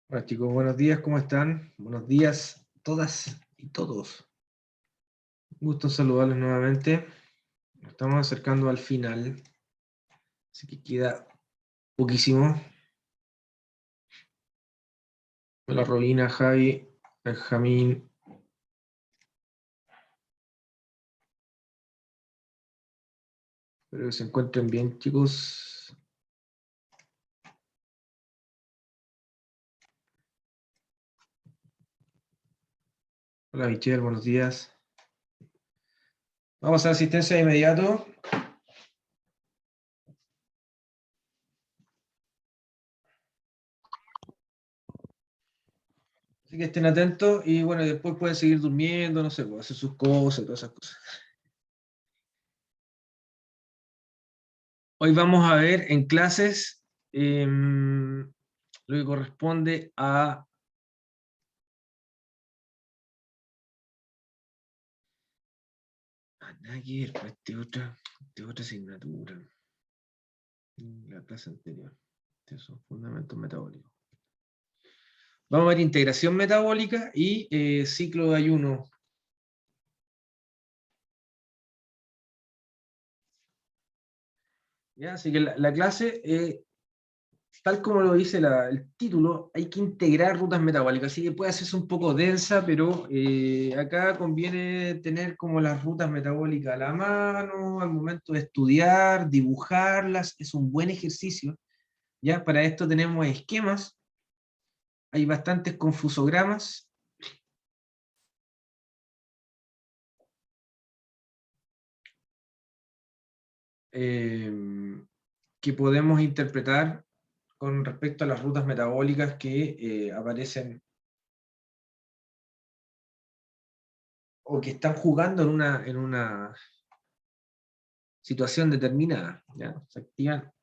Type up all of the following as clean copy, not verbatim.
Hola chicos, buenos días, ¿cómo están? Buenos días todas y todos. Un gusto saludarlos nuevamente. Nos estamos acercando al final, así que queda poquísimo. Hola Rolina, Javi, Benjamín. Espero que se encuentren bien, chicos. Hola Michelle, buenos días. Vamos a asistencia de inmediato. Así que estén atentos y bueno, después pueden seguir durmiendo, no sé, pues, hacer sus cosas y todas esas cosas. Hoy vamos a ver en clases lo que corresponde a... Nada que ver, pues, de otra asignatura. La clase anterior. Estos son fundamentos metabólicos. Vamos a ver integración metabólica y ciclo de ayuno. ¿Ya? Así que la clase, tal como lo dice el título, hay que integrar rutas metabólicas. Así que puede hacerse un poco densa, pero acá conviene tener como las rutas metabólicas a la mano, al momento de estudiar, dibujarlas. Es un buen ejercicio. ¿Ya? Para esto tenemos esquemas. Hay bastantes confusogramas. eh, que podemos interpretar con respecto a las rutas metabólicas que aparecen o que están jugando en una situación determinada. ¿Ya? Se activan.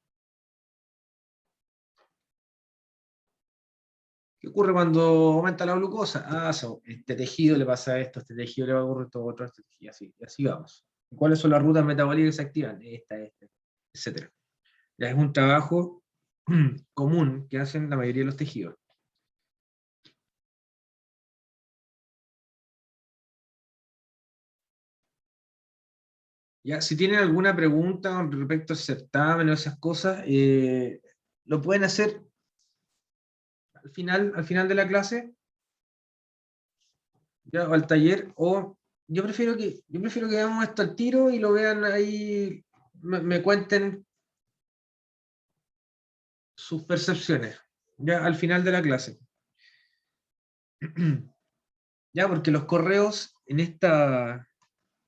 ¿Qué ocurre cuando aumenta la glucosa? Este tejido le pasa esto, este tejido le va a ocurrir todo otro, este tejido, y así vamos. ¿Cuáles son las rutas metabólicas que se activan? Esta, etc. Ya es un trabajo común que hacen la mayoría de los tejidos. Ya, si tienen alguna pregunta con respecto al certamen o esas cosas, lo pueden hacer al final de la clase, ya, o al taller, o yo prefiero que veamos esto al tiro y lo vean ahí, me cuenten sus percepciones, ya al final de la clase. Ya, porque los correos en esta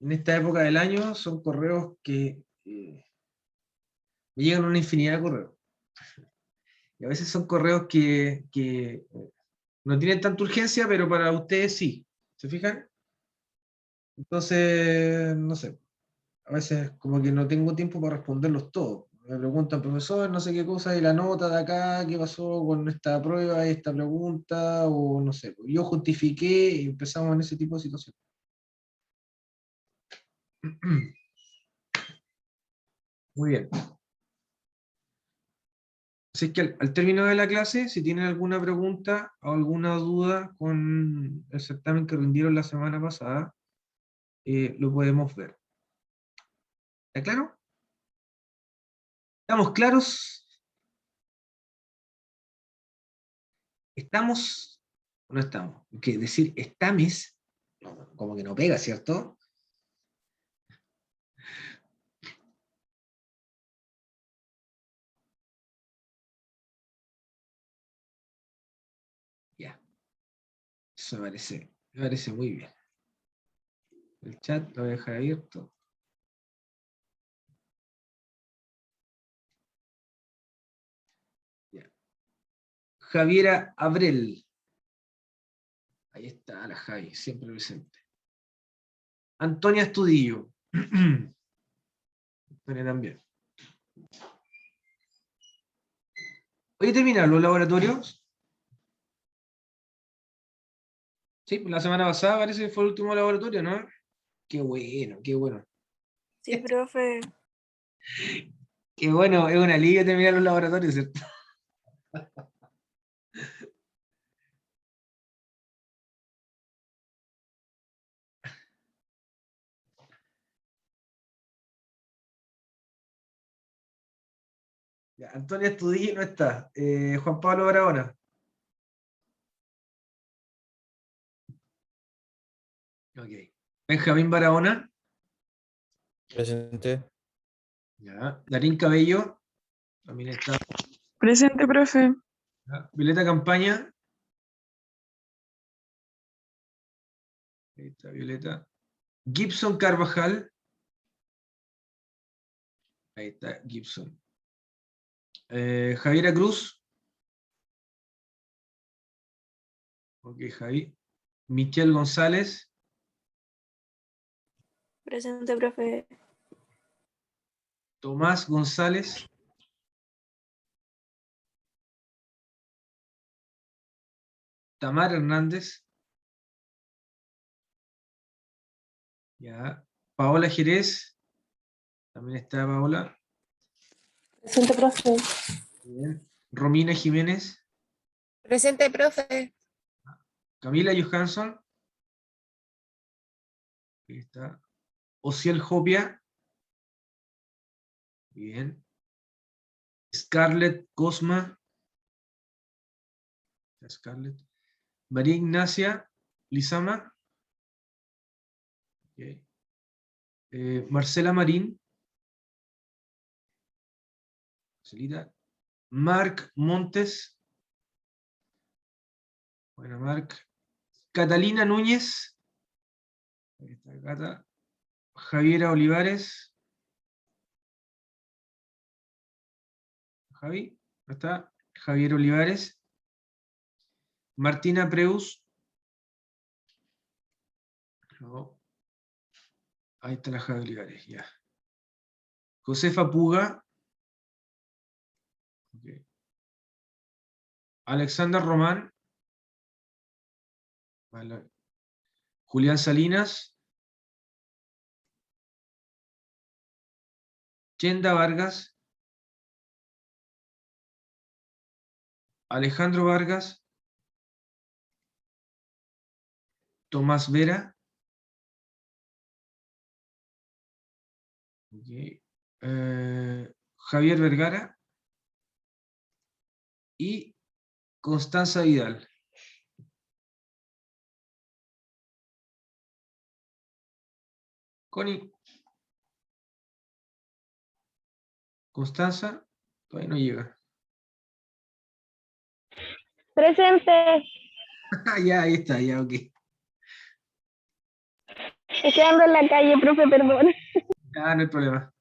época del año son correos que me llegan una infinidad de correos. Y a veces son correos que no tienen tanta urgencia, pero para ustedes sí. ¿Se fijan? Entonces, no sé, a veces como que no tengo tiempo para responderlos todos. Me preguntan, profesor, no sé qué cosa, y la nota de acá, qué pasó con esta prueba, esta pregunta, o no sé. Yo justifiqué y empezamos en ese tipo de situaciones. Muy bien. Así que al término de la clase, si tienen alguna pregunta o alguna duda con el certamen que rindieron la semana pasada, lo podemos ver. ¿Está claro? ¿Estamos claros? ¿Estamos o no estamos? Porque decir estames, como que no pega, ¿cierto? Ya, eso me parece muy bien. El chat lo voy a dejar abierto. Ya. Javiera Abrel. Ahí está la Javi, siempre presente. Antonia Estudillo. Antonia también. Hoy terminaron los laboratorios. Sí, pues la semana pasada parece que fue el último laboratorio, ¿no? Qué bueno, qué bueno. Sí, profe. Qué bueno, es un alivio terminar los laboratorios, ¿cierto? Ya, Antonio Estudillo no está. Juan Pablo Barahona. Ok. Benjamín Barahona. Presente. Ya. Darín Cabello. También está. Presente, profe. Ya. Violeta Campaña. Ahí está Violeta. Gibson Carvajal. Ahí está Gibson. Javiera Cruz. Ok, Javi. Michelle González. Presente, profe. Tomás González. Tamar Hernández. Ya. Paola Jerez. También está Paola. Presente, profe. Bien. Romina Jiménez. Presente, profe. Camila Johansson. Ahí está. Ociel Jopia. Bien. Scarlett Cosma. Scarlett. María Ignacia Lizama. Ok. Marcela Marín. Marcelita. Marc Montes. Bueno, Marc. Catalina Núñez. Ahí está Cata. Javiera Olivares. Javi. ¿No está? Javier Olivares. Martina Preus. No. Ahí está la Javi Olivares, ya. Josefa Puga. Okay. Alexander Román. Vale. Julián Salinas. Chenda Vargas. Alejandro Vargas. Tomás Vera. Okay. Javier Vergara. Y Constanza Vidal. Connie. Constanza. Todavía no llega. Presente. Ya, ahí está, ya, ok. Es que ando en la calle, profe, perdón. Ya, no hay problema.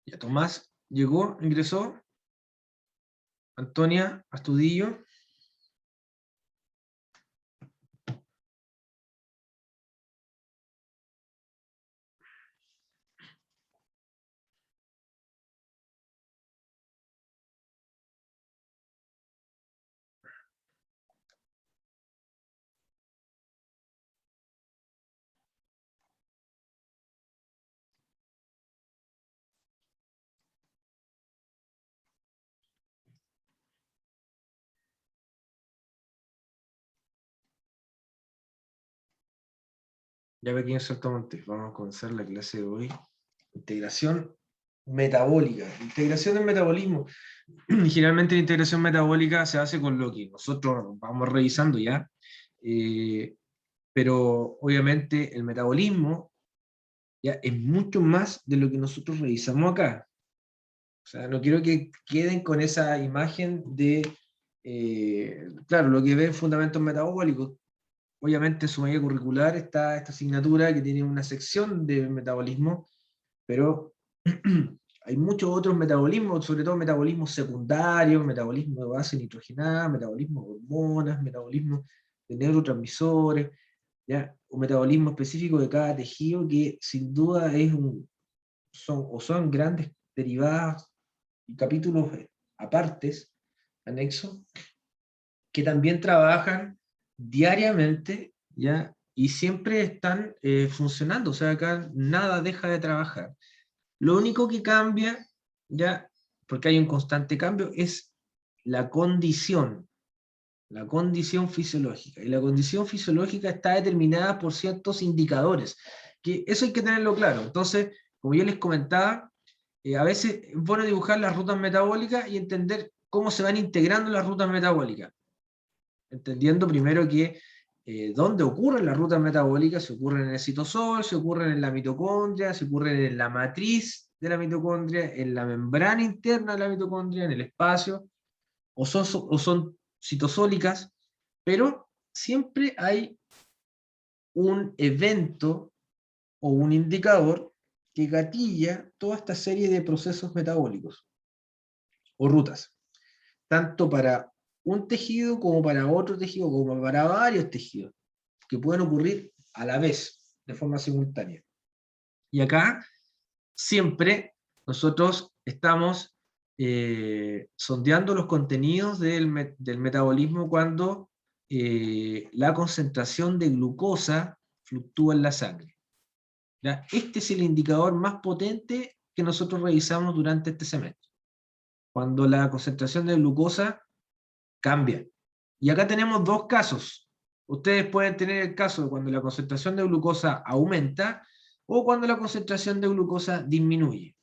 Ya, Tomás llegó, ingresó. Antonia Astudillo. Ya pequeños saltamontes, vamos a comenzar la clase de hoy. Integración metabólica. Integración del metabolismo. Generalmente la integración metabólica se hace con lo que nosotros vamos revisando ya, pero obviamente el metabolismo ya es mucho más de lo que nosotros revisamos acá. O sea, no quiero que queden con esa imagen de, claro, lo que ven fundamentos metabólicos. Obviamente en su medida curricular está esta asignatura que tiene una sección de metabolismo, pero hay muchos otros metabolismos, sobre todo metabolismos secundarios, metabolismo de base nitrogenada, metabolismo de hormonas, metabolismo de neurotransmisores, ¿ya? Un metabolismo específico de cada tejido que sin duda son grandes derivadas y capítulos apartes, anexos, que también trabajan diariamente, ¿ya? Y siempre están funcionando, o sea, acá nada deja de trabajar. Lo único que cambia, ya, porque hay un constante cambio, es la condición fisiológica. Y la condición fisiológica está determinada por ciertos indicadores, que eso hay que tenerlo claro. Entonces, como yo les comentaba, a veces es bueno dibujar las rutas metabólicas y entender cómo se van integrando las rutas metabólicas. Entendiendo primero que dónde ocurren las rutas metabólicas, se ocurren en el citosol, se ocurren en la mitocondria, se ocurren en la matriz de la mitocondria, en la membrana interna de la mitocondria, en el espacio, o son citosólicas, pero siempre hay un evento o un indicador que gatilla toda esta serie de procesos metabólicos o rutas, tanto para un tejido como para otro tejido, como para varios tejidos, que pueden ocurrir a la vez, de forma simultánea. Y acá siempre nosotros estamos sondeando los contenidos del metabolismo cuando la concentración de glucosa fluctúa en la sangre. ¿Ya? Este es el indicador más potente que nosotros revisamos durante este semestre. Cuando la concentración de glucosa cambia. Y acá tenemos dos casos. Ustedes pueden tener el caso de cuando la concentración de glucosa aumenta o cuando la concentración de glucosa disminuye.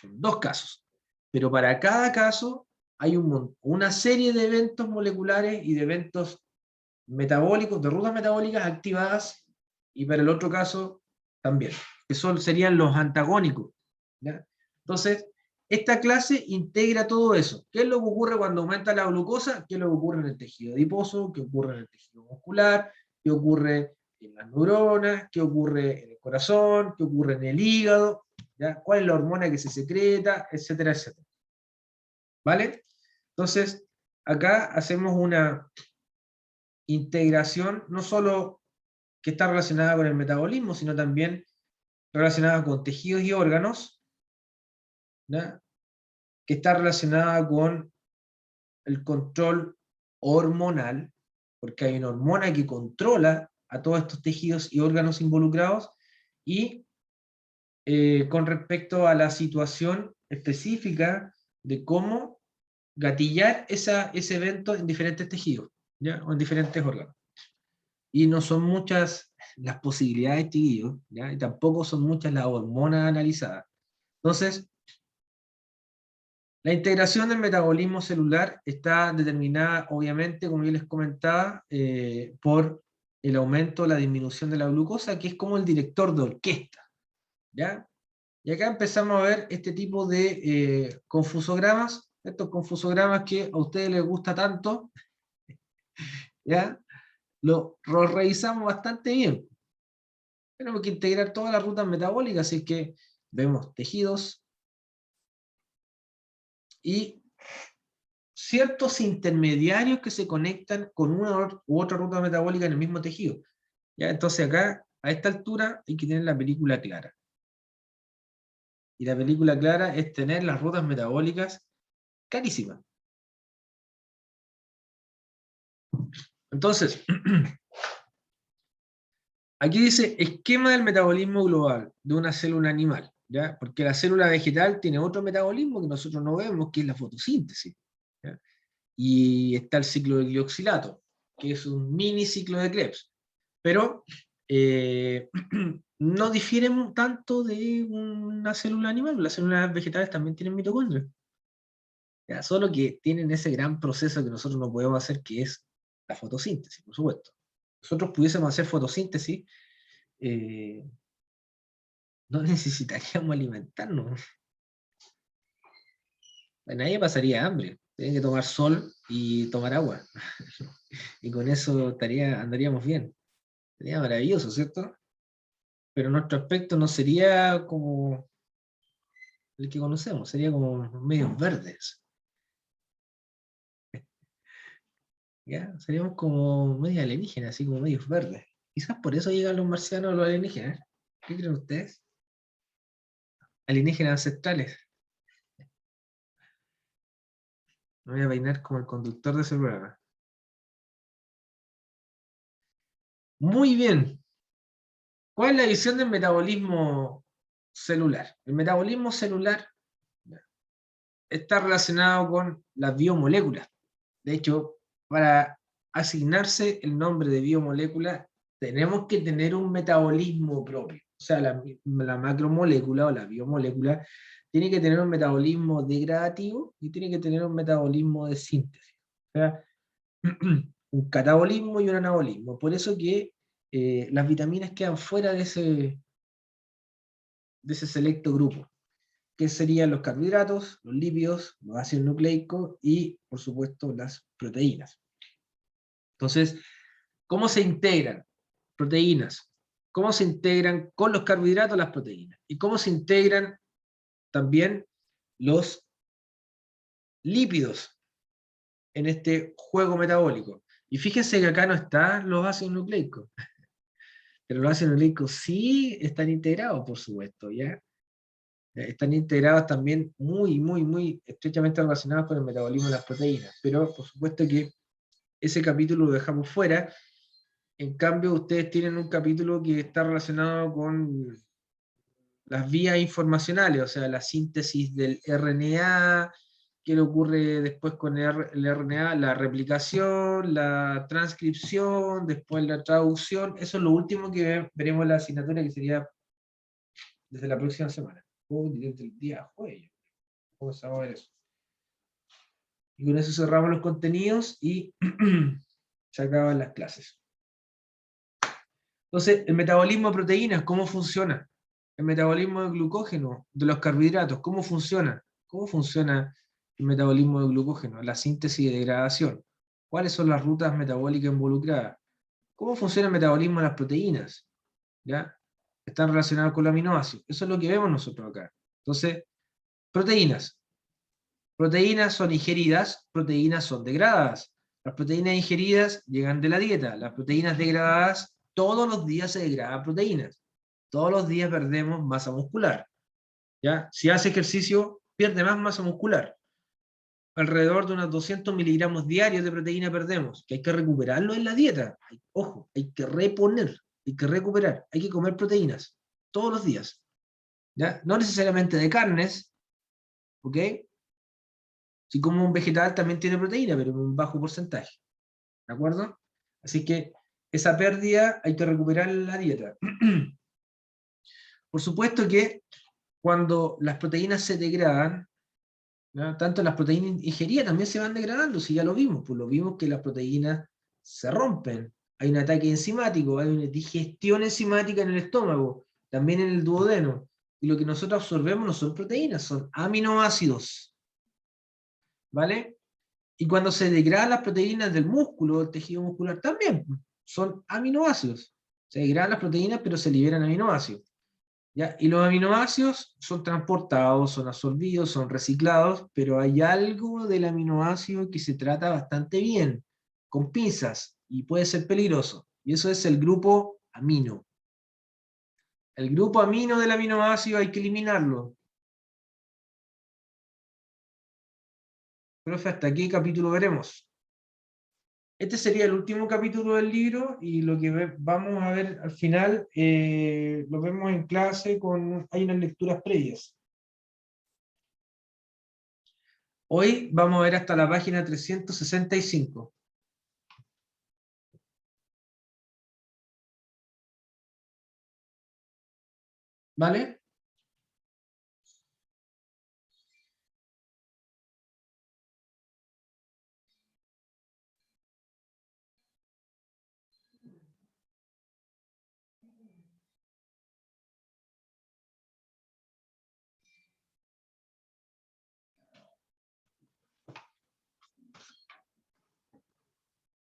Son dos casos. Pero para cada caso hay una serie de eventos moleculares y de eventos metabólicos, de rutas metabólicas activadas, y para el otro caso también, que serían los antagónicos, ¿ya? Entonces, esta clase integra todo eso. ¿Qué es lo que ocurre cuando aumenta la glucosa? ¿Qué es lo que ocurre en el tejido adiposo? ¿Qué ocurre en el tejido muscular? ¿Qué ocurre en las neuronas? ¿Qué ocurre en el corazón? ¿Qué ocurre en el hígado? ¿Ya? ¿Cuál es la hormona que se secreta? Etcétera, etcétera. ¿Vale? Entonces, acá hacemos una integración no solo que está relacionada con el metabolismo, sino también relacionada con tejidos y órganos, ¿ya? Que está relacionada con el control hormonal, porque hay una hormona que controla a todos estos tejidos y órganos involucrados, y con respecto a la situación específica de cómo gatillar ese evento en diferentes tejidos, ¿ya? O en diferentes órganos. Y no son muchas las posibilidades, chiquillos, ¿ya? Y tampoco son muchas las hormonas analizadas. Entonces, la integración del metabolismo celular está determinada, obviamente, como yo les comentaba, por el aumento o la disminución de la glucosa, que es como el director de orquesta, ¿ya? Y acá empezamos a ver este tipo de confusogramas, estos confusogramas que a ustedes les gusta tanto, ¿ya? Lo revisamos bastante bien. Tenemos que integrar todas las rutas metabólicas, así que vemos tejidos y ciertos intermediarios que se conectan con una u otra ruta metabólica en el mismo tejido. ¿Ya? Entonces acá, a esta altura, hay que tener la película clara. Y la película clara es tener las rutas metabólicas clarísimas. Entonces, aquí dice esquema del metabolismo global de una célula animal, ¿ya? Porque la célula vegetal tiene otro metabolismo que nosotros no vemos, que es la fotosíntesis, ¿ya? Y está el ciclo de glioxilato, que es un mini ciclo de Krebs. Pero no difieren tanto de una célula animal. Las células vegetales también tienen mitocondrias. Ya, solo que tienen ese gran proceso que nosotros no podemos hacer, que es la fotosíntesis, por supuesto. Nosotros pudiésemos hacer fotosíntesis, no necesitaríamos alimentarnos. Nadie pasaría hambre. Tienen que tomar sol y tomar agua. Y con eso andaríamos bien. Sería maravilloso, ¿cierto? Pero nuestro aspecto no sería como el que conocemos, sería como medios verdes. ¿Ya? Seríamos como medio alienígenas, así como medios verdes. Quizás por eso llegan los marcianos a los alienígenas. ¿Qué creen ustedes? Alienígenas ancestrales. Me voy a peinar como el conductor de ese programa. Muy bien. ¿Cuál es la visión del metabolismo celular? El metabolismo celular está relacionado con las biomoléculas. De hecho, para asignarse el nombre de biomolécula, tenemos que tener un metabolismo propio. O sea, la macromolécula o la biomolécula tiene que tener un metabolismo degradativo y tiene que tener un metabolismo de síntesis. O sea, un catabolismo y un anabolismo. Por eso que las vitaminas quedan fuera de ese selecto grupo, que serían los carbohidratos, los lípidos, los ácidos nucleicos y, por supuesto, las proteínas. Entonces, ¿cómo se integran proteínas? ¿Cómo se integran con los carbohidratos las proteínas? ¿Y cómo se integran también los lípidos en este juego metabólico? Y fíjense que acá no están los ácidos nucleicos, pero los ácidos nucleicos sí están integrados, por supuesto, ¿ya? Están integrados también muy estrechamente relacionados con el metabolismo de las proteínas, pero por supuesto que ese capítulo lo dejamos fuera. En cambio, ustedes tienen un capítulo que está relacionado con las vías informacionales, o sea, la síntesis del RNA, qué le ocurre después con el RNA, la replicación, la transcripción, después la traducción. Eso es lo último que veremos en la asignatura, que sería desde la próxima semana, o desde el día jueves. Vamos a ver eso. Y con eso cerramos los contenidos y se acaban las clases. Entonces, el metabolismo de proteínas, ¿cómo funciona? El metabolismo de glucógeno, de los carbohidratos, ¿cómo funciona? ¿Cómo funciona el metabolismo de glucógeno? La síntesis y degradación. ¿Cuáles son las rutas metabólicas involucradas? ¿Cómo funciona el metabolismo de las proteínas? ¿Ya? Están relacionadas con los aminoácidos. Eso es lo que vemos nosotros acá. Entonces, proteínas. Proteínas son ingeridas, proteínas son degradadas. Las proteínas ingeridas llegan de la dieta. Las proteínas degradadas, todos los días se degradan proteínas. Todos los días perdemos masa muscular. ¿Ya? Si hace ejercicio, pierde más masa muscular. Alrededor de unos 200 miligramos diarios de proteína perdemos, que hay que recuperarlo en la dieta. Ojo, hay que reponer, hay que recuperar, hay que comer proteínas todos los días. ¿Ya? No necesariamente de carnes, ¿ok? Si como un vegetal también tiene proteína, pero en un bajo porcentaje. ¿De acuerdo? Así que esa pérdida hay que recuperar en la dieta. Por supuesto que cuando las proteínas se degradan, ¿no? Tanto las proteínas ingeridas también se van degradando, si ya lo vimos, pues lo vimos que las proteínas se rompen. Hay un ataque enzimático, hay una digestión enzimática en el estómago, también en el duodeno. Y lo que nosotros absorbemos no son proteínas, son aminoácidos. ¿Vale? Y cuando se degradan las proteínas del músculo, del tejido muscular, también son aminoácidos. Se degradan las proteínas, pero se liberan aminoácidos. ¿Ya? Y los aminoácidos son transportados, son absorbidos, son reciclados, pero hay algo del aminoácido que se trata bastante bien, con pinzas, y puede ser peligroso. Y eso es el grupo amino. El grupo amino del aminoácido hay que eliminarlo. Profe, ¿hasta qué capítulo veremos? Este sería el último capítulo del libro, y lo que vamos a ver al final, lo vemos en clase, hay unas lecturas previas. Hoy vamos a ver hasta la página 365. ¿Vale?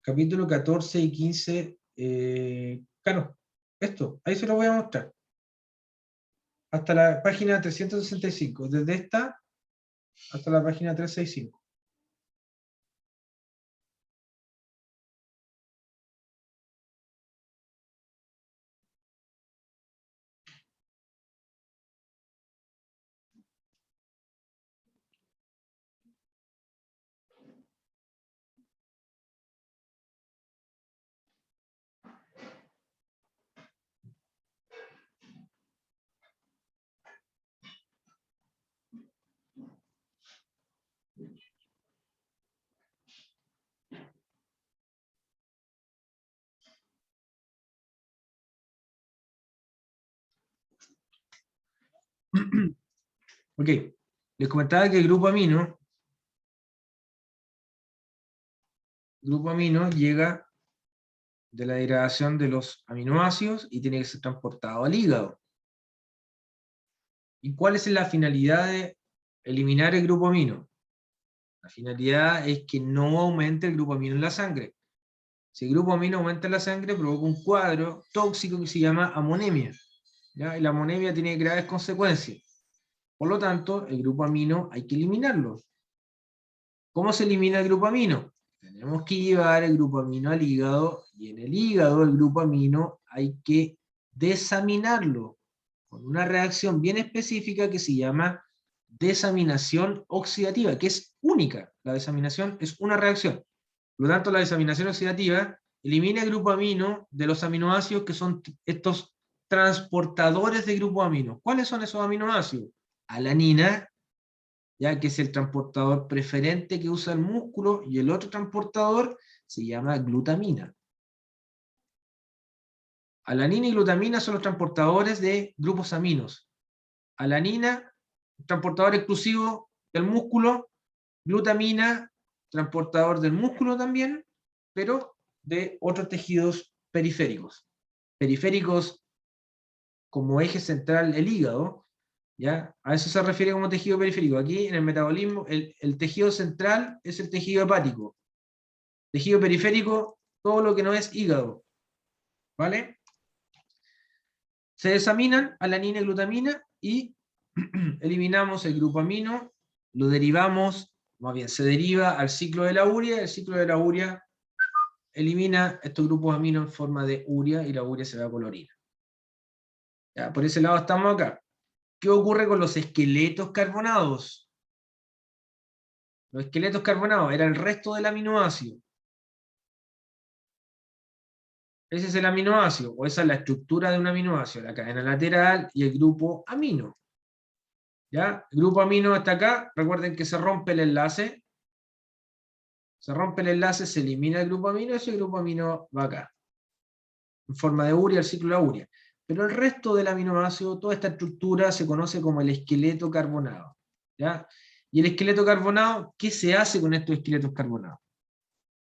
Capítulo 14 y 15, claro, esto, ahí se lo voy a mostrar. Hasta la página 365, desde esta hasta la página 365. Ok, les comentaba que el grupo amino llega de la degradación de los aminoácidos y tiene que ser transportado al hígado. ¿Y cuál es la finalidad de eliminar el grupo amino? La finalidad es que no aumente el grupo amino en la sangre. Si el grupo amino aumenta en la sangre, provoca un cuadro tóxico que se llama amonemia, ¿ya? Y la amonemia tiene graves consecuencias. Por lo tanto, el grupo amino hay que eliminarlo. ¿Cómo se elimina el grupo amino? Tenemos que llevar el grupo amino al hígado, y en el hígado el grupo amino hay que desaminarlo con una reacción bien específica que se llama desaminación oxidativa, que es única. La desaminación es una reacción. Por lo tanto, la desaminación oxidativa elimina el grupo amino de los aminoácidos que son estos transportadores de grupo amino. ¿Cuáles son esos aminoácidos? Alanina, ya que es el transportador preferente que usa el músculo, y el otro transportador se llama glutamina. Alanina y glutamina son los transportadores de grupos aminos. Alanina, transportador exclusivo del músculo; glutamina, transportador del músculo también, pero de otros tejidos periféricos. Periféricos como eje central el hígado, ¿ya? A eso se refiere como tejido periférico. Aquí en el metabolismo, el tejido central es el tejido hepático. Tejido periférico, todo lo que no es hígado. ¿Vale? Se desaminan alanina y glutamina y eliminamos el grupo amino, lo derivamos, más bien se deriva al ciclo de la urea. El ciclo de la urea elimina estos grupos amino en forma de urea, y la urea se va a colorina. ¿Ya? Por ese lado estamos acá. ¿Qué ocurre con los esqueletos carbonados? Los esqueletos carbonados era el resto del aminoácido. Ese es el aminoácido, o esa es la estructura de un aminoácido, la cadena lateral y el grupo amino. ¿Ya? El grupo amino hasta acá, recuerden que se rompe el enlace. Se rompe el enlace, se elimina el grupo amino, y ese grupo amino va acá, en forma de urea, el ciclo de la urea. Pero el resto del aminoácido, toda esta estructura, se conoce como el esqueleto carbonado. ¿Ya? Y el esqueleto carbonado, ¿qué se hace con estos esqueletos carbonados?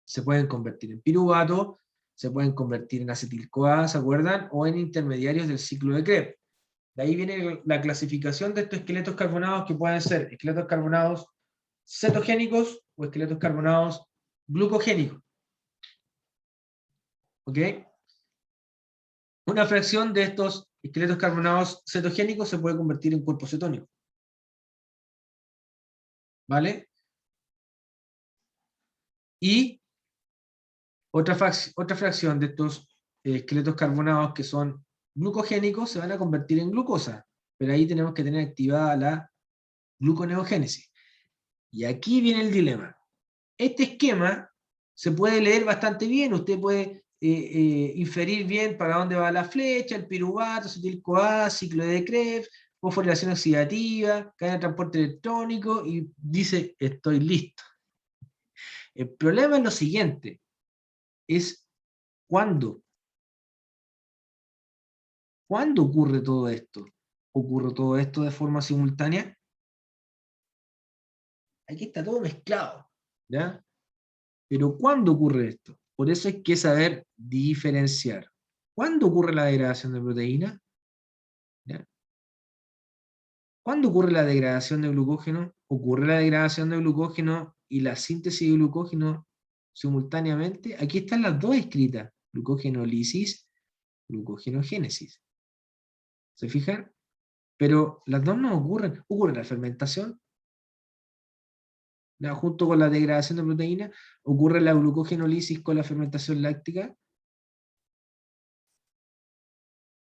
Se pueden convertir en piruvato, se pueden convertir en acetil-CoA, ¿se acuerdan? O en intermediarios del ciclo de Krebs. De ahí viene la clasificación de estos esqueletos carbonados, que pueden ser esqueletos carbonados cetogénicos o esqueletos carbonados glucogénicos. ¿Ok? Una fracción de estos esqueletos carbonados cetogénicos se puede convertir en cuerpo cetónico. ¿Vale? Y otra fracción de estos esqueletos carbonados que son glucogénicos se van a convertir en glucosa. Pero ahí tenemos que tener activada la gluconeogénesis. Y aquí viene el dilema. Este esquema se puede leer bastante bien, usted puede inferir bien para dónde va la flecha, el piruvato, acetil-CoA, ciclo de Krebs, fosforilación oxidativa, cadena de transporte electrónico, y dice, estoy listo. El problema es lo siguiente, es ¿cuándo? ¿Cuándo ocurre todo esto? ocurre todo esto de forma simultánea? Aquí está todo mezclado, ¿ya? Pero ¿cuándo ocurre esto? Por eso hay que saber diferenciar. ¿Cuándo ocurre la degradación de proteína? ¿Ya? ¿Cuándo ocurre la degradación de glucógeno? Ocurre la degradación de glucógeno y la síntesis de glucógeno simultáneamente. Aquí están las dos escritas, glucógenolisis, glucógenogénesis. ¿Se fijan? Pero las dos no ocurren. Ocurre la fermentación, ¿ya? Junto con la degradación de proteína, ocurre la glucógenolisis con la fermentación láctica,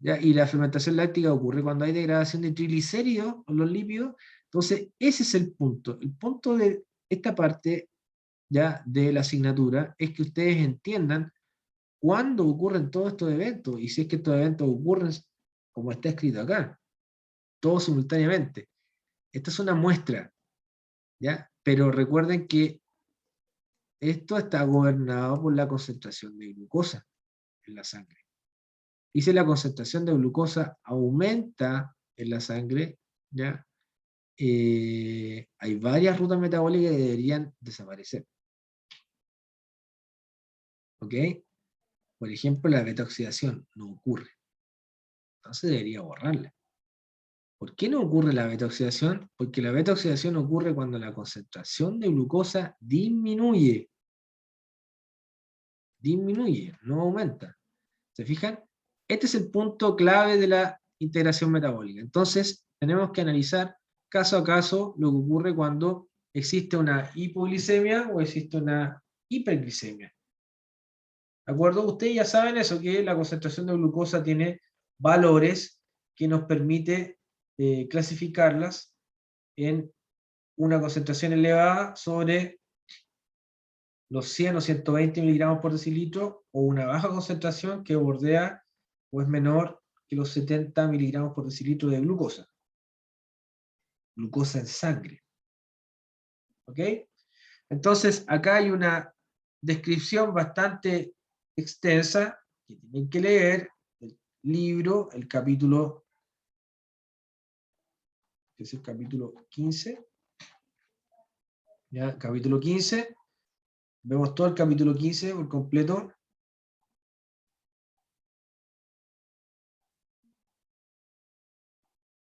¿ya? Y la fermentación láctica ocurre cuando hay degradación de triglicéridos o los lípidos. Entonces, ese es el punto. El punto de esta parte, ya, de la asignatura es que ustedes entiendan cuándo ocurren todos estos eventos, y si es que estos eventos ocurren como está escrito acá, todos simultáneamente. Esta es una muestra, ¿ya? Pero recuerden que esto está gobernado por la concentración de glucosa en la sangre. Y si la concentración de glucosa aumenta en la sangre, ¿ya? Hay varias rutas metabólicas que deberían desaparecer. ¿Ok? Por ejemplo, la beta-oxidación no ocurre. Entonces debería borrarla. ¿Por qué no ocurre la beta-oxidación? Porque la beta-oxidación ocurre cuando la concentración de glucosa disminuye. Disminuye, no aumenta. ¿Se fijan? Este es el punto clave de la integración metabólica. Entonces, tenemos que analizar caso a caso lo que ocurre cuando existe una hipoglicemia o existe una hiperglicemia. ¿De acuerdo? Ustedes ya saben eso, que la concentración de glucosa tiene valores que nos permite clasificarlas en una concentración elevada sobre los 100 o 120 miligramos por decilitro, o una baja concentración que bordea o es menor que los 70 miligramos por decilitro de glucosa. Glucosa en sangre. ¿Ok? Entonces, acá hay una descripción bastante extensa que tienen que leer el libro, el capítulo, que es el capítulo 15. ¿Ya? Capítulo 15. Vemos todo el capítulo 15 por completo.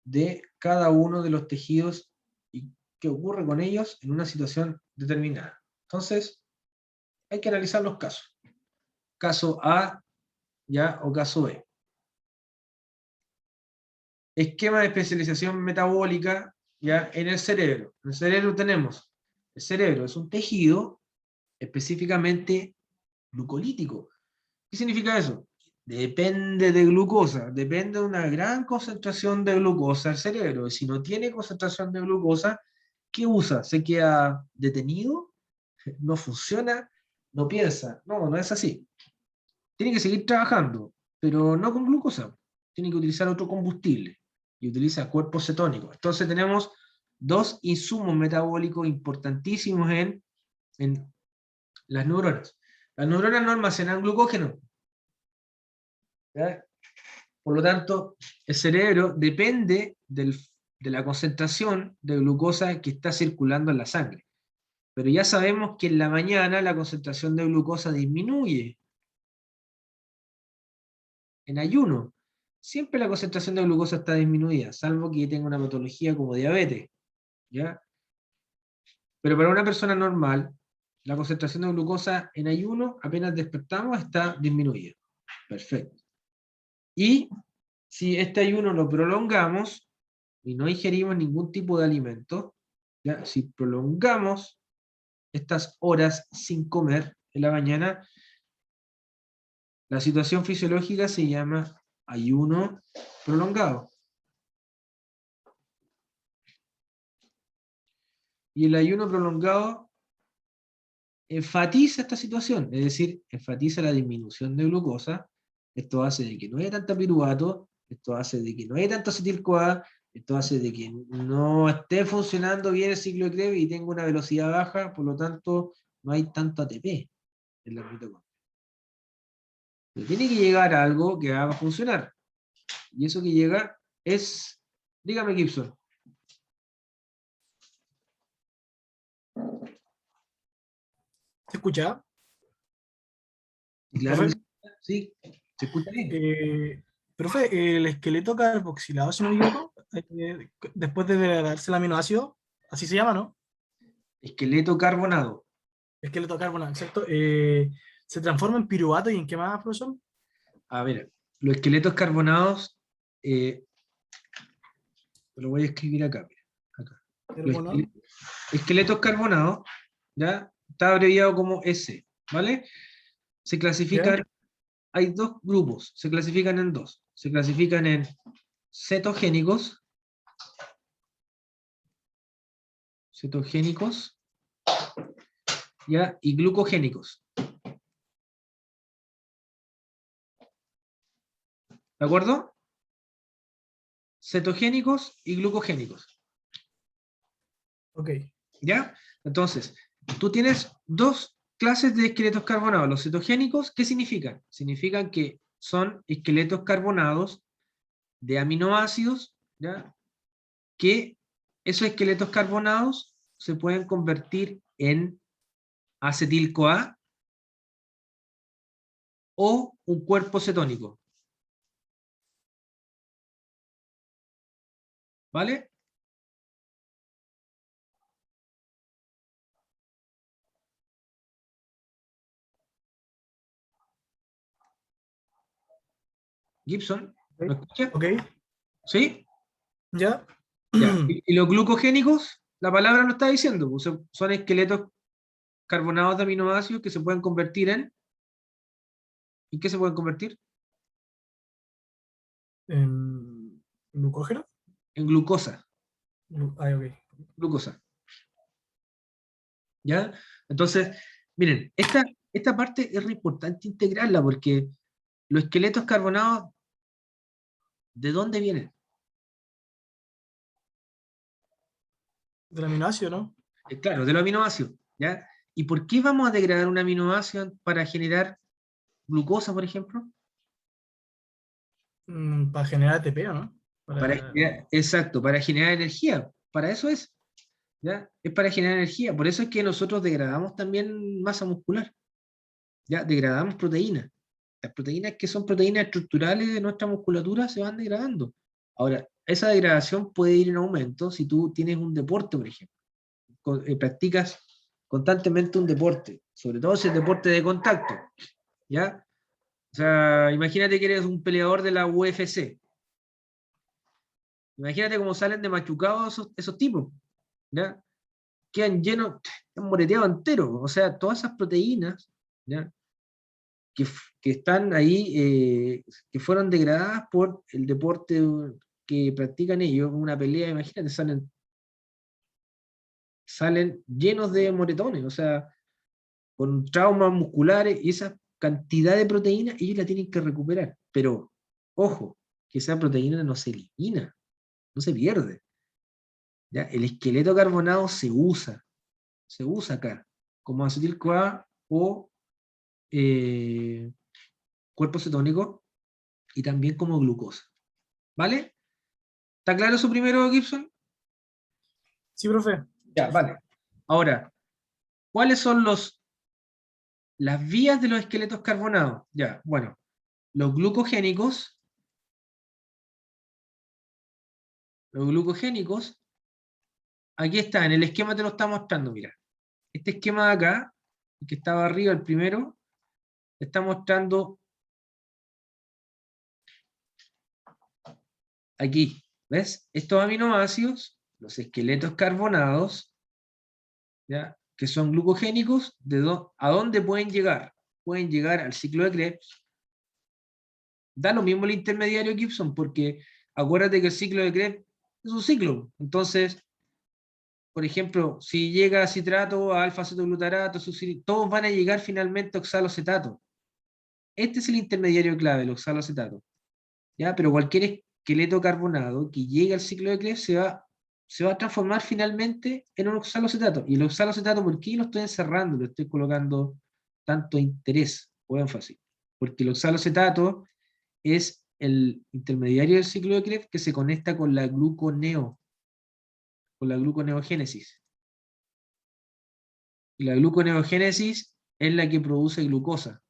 De cada uno de los tejidos y qué ocurre con ellos en una situación determinada. Entonces, hay que analizar los casos. Caso A, ¿ya? O caso B. Esquema de especialización metabólica, ¿ya? En el cerebro. En el cerebro tenemos, el cerebro es un tejido específicamente glucolítico. ¿Qué significa eso? Depende de glucosa, depende de una gran concentración de glucosa el cerebro. Y si no tiene concentración de glucosa, ¿qué usa? ¿Se queda detenido? ¿No funciona? ¿No piensa? No, no es así. Tiene que seguir trabajando, pero no con glucosa. Tiene que utilizar otro combustible y utiliza cuerpos cetónicos. Entonces tenemos dos insumos metabólicos importantísimos en las neuronas. Las neuronas no almacenan glucógeno, ¿ya? Por lo tanto, el cerebro depende de la concentración de glucosa que está circulando en la sangre. Pero ya sabemos que en la mañana la concentración de glucosa disminuye. En ayuno, siempre la concentración de glucosa está disminuida, salvo que tenga una patología como diabetes, ¿ya? Pero para una persona normal, la concentración de glucosa en ayuno, apenas despertamos, está disminuida. Perfecto. Y si este ayuno lo prolongamos y no ingerimos ningún tipo de alimento, ¿ya? Si prolongamos estas horas sin comer en la mañana, la situación fisiológica se llama ayuno prolongado. Y el ayuno prolongado enfatiza esta situación, es decir, enfatiza la disminución de glucosa. Esto hace de que no haya tanta piruvato, esto hace de que no haya tanto acetil-CoA, esto hace de que no esté funcionando bien el ciclo de Krebs y tenga una velocidad baja, por lo tanto no hay tanto ATP en la mitocondria. Pero tiene que llegar a algo que haga funcionar. Y eso que llega es Dígame, Gibson. ¿Se escucha? Claro, ¿Profe? sí, se escucha bien. Profe, el esqueleto carboxilado, si no me equivoco, después de degradarse el aminoácido, así se llama, ¿no? Esqueleto carbonado. Esqueleto carbonado, exacto. ¿Se transforma en piruvato y en qué más, profesor? A ver, los esqueletos carbonados, lo voy a escribir acá. Mira, acá. Los Carbonato. esqueletos carbonados, ¿ya? Está abreviado como S, ¿vale? Se clasifican, ¿Ya? hay dos grupos, se clasifican en dos. Se clasifican en cetogénicos, ¿ya? Y glucogénicos. ¿De acuerdo? Cetogénicos y glucogénicos. Ok. ¿Ya? Entonces, tú tienes dos clases de esqueletos carbonados. Los cetogénicos, ¿qué significan? Significan que son esqueletos carbonados de aminoácidos, ¿ya? Que esos esqueletos carbonados se pueden convertir en acetil-CoA o un cuerpo cetónico. ¿Vale? Gibson, ¿me escucha? Ok. ¿Sí? ¿Ya? Ya. Y los glucogénicos, la palabra lo está diciendo, pues, son esqueletos carbonados de aminoácidos que se pueden convertir en... ¿En qué se pueden convertir? ¿Glucógeno? En glucosa. Ay, ok. Glucosa. ¿Ya? Entonces, miren, esta parte es re importante integrarla porque los esqueletos carbonados, ¿de dónde vienen? Del aminoácido, ¿no? Claro, de los aminoácidos. ¿Ya? ¿Y por qué vamos a degradar un aminoácido para generar glucosa, por ejemplo? Para generar ATP, ¿o no? Exacto, para generar energía. Para eso es. ¿Ya? Es para generar energía. Por eso es que nosotros degradamos también masa muscular. ¿Ya? Degradamos proteínas. Las proteínas que son proteínas estructurales de nuestra musculatura se van degradando. Ahora, esa degradación puede ir en aumento si tú tienes un deporte, por ejemplo. Practicas constantemente un deporte, sobre todo si es deporte de contacto. ¿Ya? O sea, imagínate que eres un peleador de la UFC. Imagínate cómo salen de machucados esos tipos. ¿Ya? Quedan llenos, están moreteados enteros. O sea, todas esas proteínas, ¿ya? Que están ahí, que fueron degradadas por el deporte que practican ellos, una pelea, imagínate, salen llenos de moretones, o sea, con traumas musculares, y esa cantidad de proteína ellos la tienen que recuperar. Pero, ojo, que esa proteína no se elimina, no se pierde. ¿Ya? El esqueleto carbonado se usa acá, como acetil-CoA o cuerpo cetónico, y también como glucosa. ¿Vale? ¿Está claro eso primero, Gibson? Sí, profe. Ya, vale. Ahora, ¿cuáles son las vías de los esqueletos carbonados? Ya, bueno, los glucogénicos, aquí está, en el esquema te lo está mostrando, mira. Este esquema de acá, que estaba arriba, el primero, te está mostrando aquí, ¿ves? Estos aminoácidos, los esqueletos carbonados, ¿ya? Que son glucogénicos, ¿a dónde pueden llegar? Pueden llegar al ciclo de Krebs. Da lo mismo el intermediario Gibson, porque acuérdate que el ciclo de Krebs es un ciclo. Entonces, por ejemplo, si llega a citrato, a alfa-cetoglutarato, todos van a llegar finalmente a oxalocetato. Este es el intermediario clave, el oxalocetato. ¿Ya? Pero cualquier esqueleto carbonado que llegue al ciclo de Krebs se va a transformar finalmente en un oxalocetato. Y el oxalocetato, ¿por qué lo estoy encerrando? Le estoy colocando tanto interés o énfasis. Porque el oxalocetato es el intermediario del ciclo de Krebs que se conecta con la gluconeogénesis. Y la gluconeogénesis es la que produce glucosa.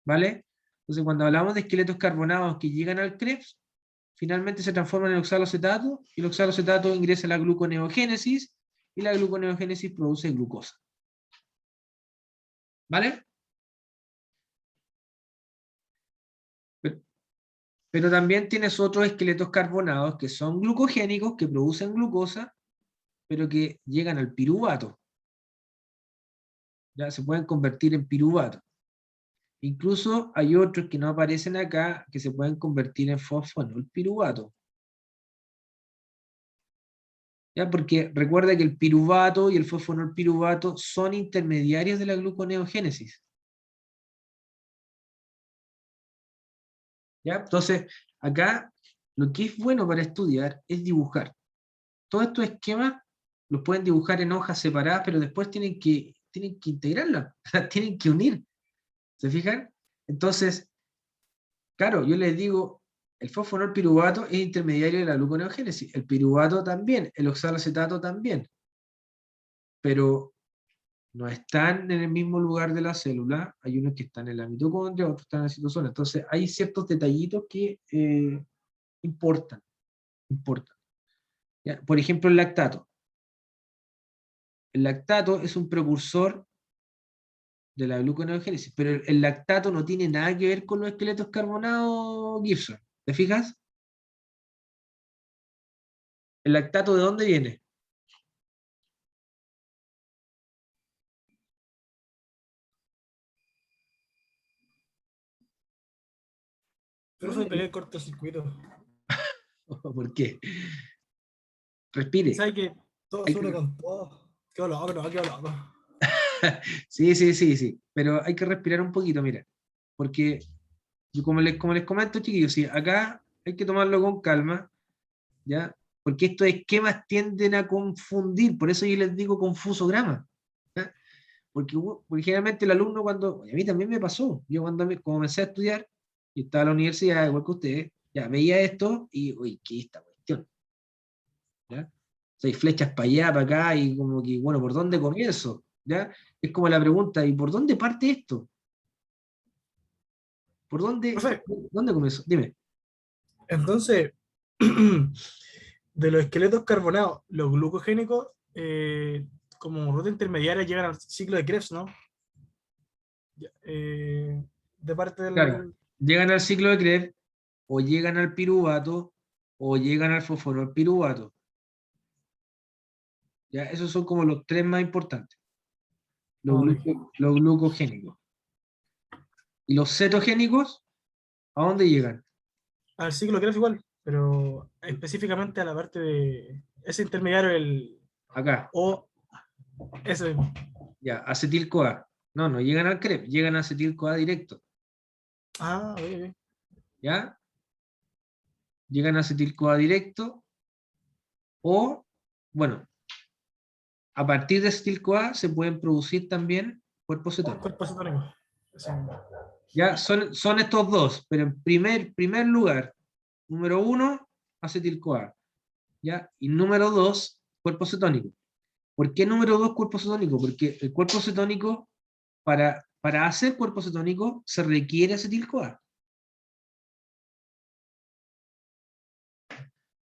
¿Vale? Entonces, cuando hablamos de esqueletos carbonados que llegan al Krebs, finalmente se transforman en oxaloacetato, y el oxaloacetato ingresa a la gluconeogénesis, y la gluconeogénesis produce glucosa. ¿Vale? Pero también tienes otros esqueletos carbonados que son glucogénicos, que producen glucosa, pero que llegan al piruvato. Ya se pueden convertir en piruvato. Incluso hay otros que no aparecen acá, que se pueden convertir en fosfonolpiruvato. ¿Ya? Porque recuerda que el piruvato y el fosfonolpiruvato son intermediarios de la gluconeogénesis. ¿Ya? Entonces, acá lo que es bueno para estudiar es dibujar. Todos estos esquemas los pueden dibujar en hojas separadas, pero después tienen que integrarlas, tienen que unir. ¿Se fijan? Entonces, claro, yo les digo, el fosfonolpiruvato es intermediario de la gluconeogénesis, el piruvato también, el oxaloacetato también, pero no están en el mismo lugar de la célula, hay unos que están en la mitocondria, otros están en la citosol, entonces hay ciertos detallitos que importan. ¿Ya? Por ejemplo, el lactato. El lactato es un precursor de la gluconeogénesis, pero el lactato no tiene nada que ver con los esqueletos carbonados Gibson. ¿Te fijas? ¿El lactato de dónde viene? Profe, pegué cortocircuito. ¿Por qué? Respire. ¿Sabes que todo Hay sube que- con todo? Qué loco, no, qué loco. Sí, pero hay que respirar un poquito, mira, porque yo como les comento, chiquillos, sí, acá hay que tomarlo con calma, ¿ya? Porque estos esquemas tienden a confundir, por eso yo les digo confusograma, ¿ya? Porque generalmente el alumno cuando, y a mí también me pasó, yo cuando comencé a estudiar, y estaba en la universidad, igual que ustedes, ya veía esto, y, uy, ¿qué es esta cuestión? ¿Ya? O sea, hay flechas para allá, para acá, y como que, bueno, ¿por dónde comienzo? ¿Ya? Es como la pregunta, ¿y por dónde parte esto? ¿Por Profe, dónde comienzo? Dime. entonces, de los esqueletos carbonados, los glucogénicos, como ruta intermediaria, llegan al ciclo de Krebs, ¿no? Ya, de parte Claro, del... llegan al ciclo de Krebs, o llegan al piruvato, o llegan al fosfonolpiruvato. ¿Ya? Esos son como los tres más importantes, los glucogénicos. ¿Y los cetogénicos? ¿A dónde llegan? Al ciclo de Krebs igual, pero específicamente a la parte de ese intermediario, el Acá, O, ese mismo. ya, acetil-CoA. No, no llegan al Krebs, llegan a acetil-CoA directo. Ah, ok. ¿Ya? Llegan a acetil-CoA directo, o, bueno, a partir de acetil-CoA se pueden producir también cuerpos cetónicos. Cuerpo cetónico. Ese mismo. Ya, son estos dos, pero en primer lugar, número 1, acetil-CoA. ¿Ya? Y número 2, cuerpo cetónico. ¿Por qué número 2, cuerpo cetónico? Porque el cuerpo cetónico, para hacer cuerpo cetónico, se requiere acetil-CoA.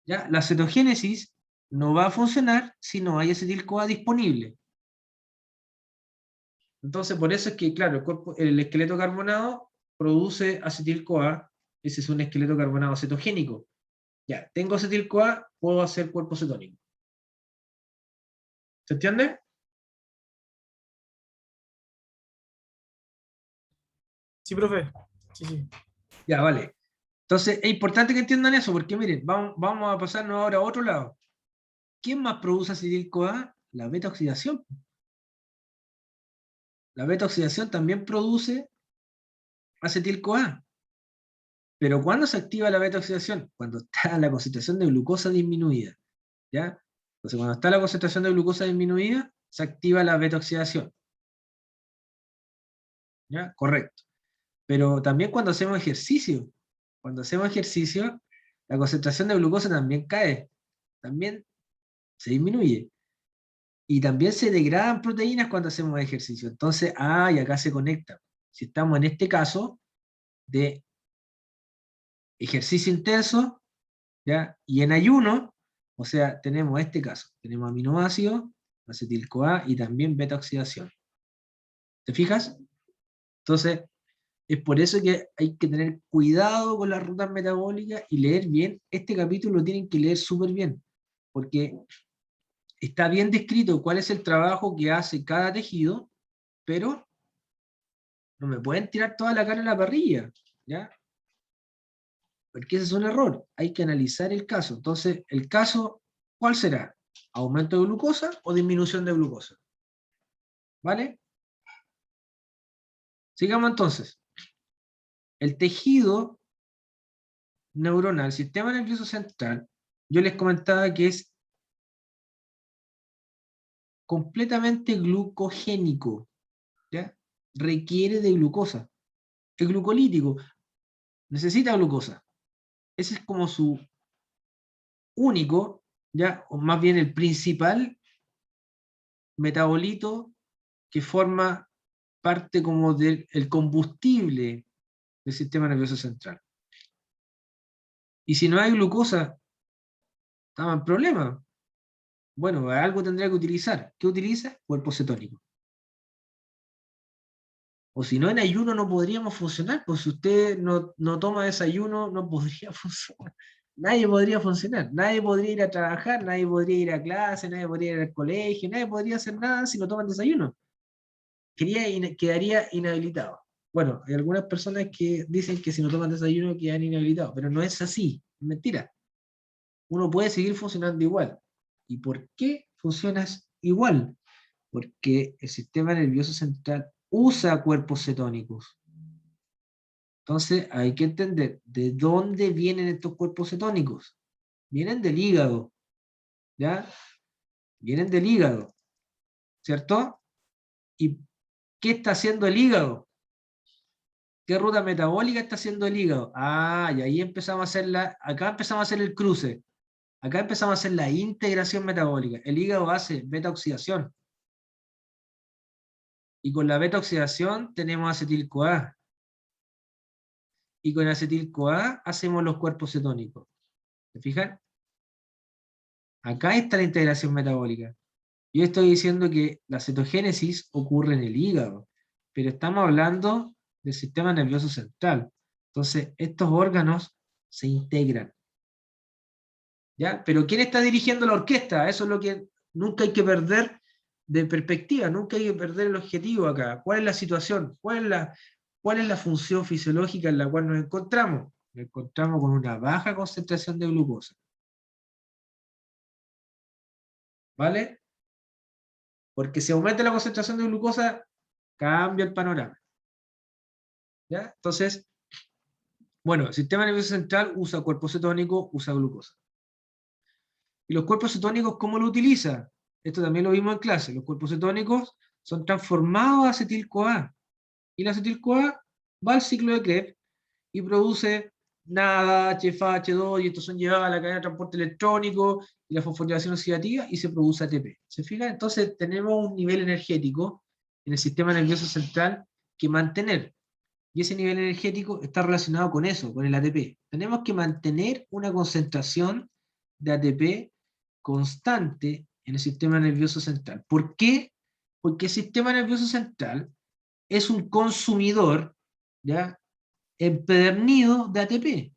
¿Ya? La cetogénesis no va a funcionar si no hay acetil-CoA disponible. Entonces, por eso es que, claro, el esqueleto carbonado produce acetil-CoA, ese es un esqueleto carbonado cetogénico. Ya, tengo acetil-CoA, puedo hacer cuerpo cetónico. ¿Se entiende? Sí, profe. Sí, sí. Ya, vale. Entonces, es importante que entiendan eso, porque miren, vamos a pasarnos ahora a otro lado. ¿Quién más produce acetil-CoA? La beta-oxidación. La beta-oxidación también produce acetil-CoA. Pero ¿cuándo se activa la beta-oxidación? Cuando está la concentración de glucosa disminuida. ¿Ya? Entonces, cuando está la concentración de glucosa disminuida, se activa la beta-oxidación. ¿Ya? Correcto. Pero también cuando hacemos ejercicio. cuando hacemos ejercicio, la concentración de glucosa también cae, también se disminuye. Y también se degradan proteínas cuando hacemos ejercicio. Entonces, y acá se conecta. Si estamos en este caso de ejercicio intenso, ¿ya? Y en ayuno, o sea, tenemos este caso. Tenemos aminoácidos, acetil-CoA y también beta-oxidación. ¿Te fijas? Entonces, es por eso que hay que tener cuidado con las rutas metabólicas y leer bien. Este capítulo lo tienen que leer súper bien, porque está bien descrito cuál es el trabajo que hace cada tejido, pero no me pueden tirar toda la carne a la parrilla, ¿ya? Porque ese es un error. Hay que analizar el caso. Entonces, el caso, ¿cuál será? ¿Aumento de glucosa o disminución de glucosa? ¿Vale? Sigamos entonces. El tejido neuronal, el sistema nervioso central, yo les comentaba que es completamente glucogénico, ¿ya? Requiere de glucosa. Es glucolítico, necesita glucosa. Ese es como su único, ¿ya? O más bien el principal metabolito que forma parte como del combustible del sistema nervioso central. Y si no hay glucosa, estamos en problema. Bueno, algo tendría que utilizar. ¿Qué utiliza? Cuerpo cetónico. O si no, en ayuno no podríamos funcionar, pues si usted no toma desayuno, no podría funcionar. Nadie podría funcionar, nadie podría ir a trabajar, nadie podría ir a clase, nadie podría ir al colegio, nadie podría hacer nada si no toman desayuno. Quedaría inhabilitado. Bueno, hay algunas personas que dicen que si no toman desayuno quedan inhabilitados, pero no es así, es mentira. Uno puede seguir funcionando igual. ¿Y por qué funcionas igual? Porque el sistema nervioso central usa cuerpos cetónicos. Entonces hay que entender de dónde vienen estos cuerpos cetónicos. Vienen del hígado, ¿ya? Vienen del hígado, ¿cierto? ¿Y qué está haciendo el hígado? ¿Qué ruta metabólica está haciendo el hígado? Y ahí empezamos a hacer acá empezamos a hacer el cruce. Acá empezamos a hacer la integración metabólica. El hígado hace beta-oxidación. Y con la beta-oxidación tenemos acetil-CoA. Y con acetil-CoA hacemos los cuerpos cetónicos. ¿Se fijan? Acá está la integración metabólica. Yo estoy diciendo que la cetogénesis ocurre en el hígado, pero estamos hablando del sistema nervioso central. Entonces, estos órganos se integran. ¿Ya? Pero ¿quién está dirigiendo la orquesta? Eso es lo que nunca hay que perder de perspectiva, nunca hay que perder el objetivo acá. ¿Cuál es la situación? ¿Cuál es la función fisiológica en la cual nos encontramos? Nos encontramos con una baja concentración de glucosa. ¿Vale? Porque si aumenta la concentración de glucosa, cambia el panorama. ¿Ya? Entonces, bueno, el sistema nervioso central usa cuerpo cetónico, usa glucosa. ¿Y los cuerpos cetónicos cómo lo utiliza? Esto también lo vimos en clase. Los cuerpos cetónicos son transformados a acetil-CoA. Y la acetil-CoA va al ciclo de Krebs y produce NADA, HFA, H2, y estos son llevados a la cadena de transporte electrónico y la fosforilación oxidativa y se produce ATP. ¿Se fijan? Entonces tenemos un nivel energético en el sistema nervioso central que mantener. Y ese nivel energético está relacionado con eso, con el ATP. Tenemos que mantener una concentración de ATP constante en el sistema nervioso central. ¿Por qué? Porque el sistema nervioso central es un consumidor, ¿ya?, empedernido de ATP.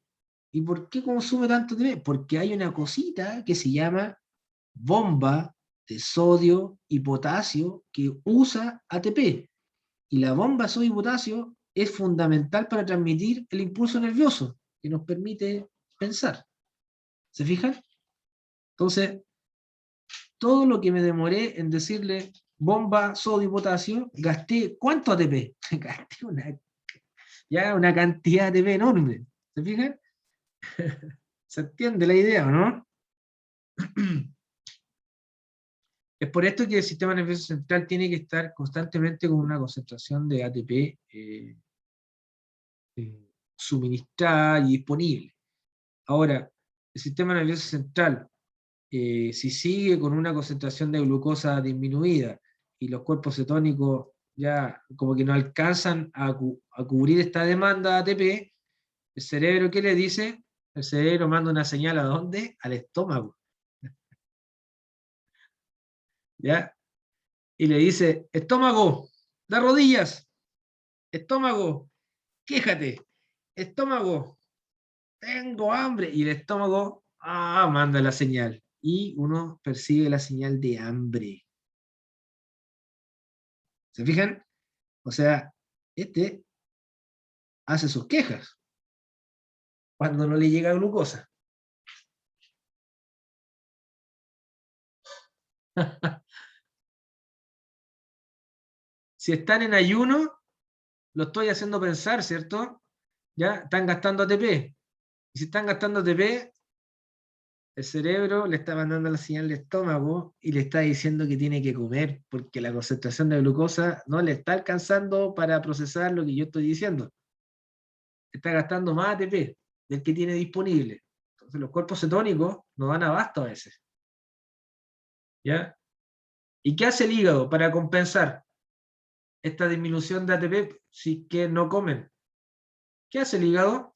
¿Y por qué consume tanto ATP? Porque hay una cosita que se llama bomba de sodio y potasio que usa ATP. Y la bomba de sodio y potasio es fundamental para transmitir el impulso nervioso que nos permite pensar. ¿Se fijan? Entonces, todo lo que me demoré en decirle bomba, sodio y potasio, gasté, ¿cuánto ATP? Gasté una cantidad de ATP enorme. ¿Se fijan? ¿Se entiende la idea o no? Es por esto que el sistema nervioso central tiene que estar constantemente con una concentración de ATP suministrada y disponible. Ahora, el sistema nervioso central, si sigue con una concentración de glucosa disminuida y los cuerpos cetónicos ya como que no alcanzan a cubrir esta demanda de ATP, el cerebro, ¿qué le dice? El cerebro manda una señal ¿a dónde? Al estómago. ¿Ya? Y le dice, estómago, da rodillas, estómago, quéjate, estómago, tengo hambre, y el estómago manda la señal, y uno percibe la señal de hambre. ¿Se fijan? O sea, este hace sus quejas cuando no le llega glucosa. Si están en ayuno, lo estoy haciendo pensar, ¿cierto? Ya están gastando ATP. Y si están gastando ATP, el cerebro le está mandando la señal de estómago y le está diciendo que tiene que comer, porque la concentración de glucosa no le está alcanzando para procesar lo que yo estoy diciendo. Está gastando más ATP del que tiene disponible. Entonces los cuerpos cetónicos no dan abasto a veces. ¿Ya? ¿Y qué hace el hígado para compensar esta disminución de ATP si que no comen? ¿Qué hace el hígado?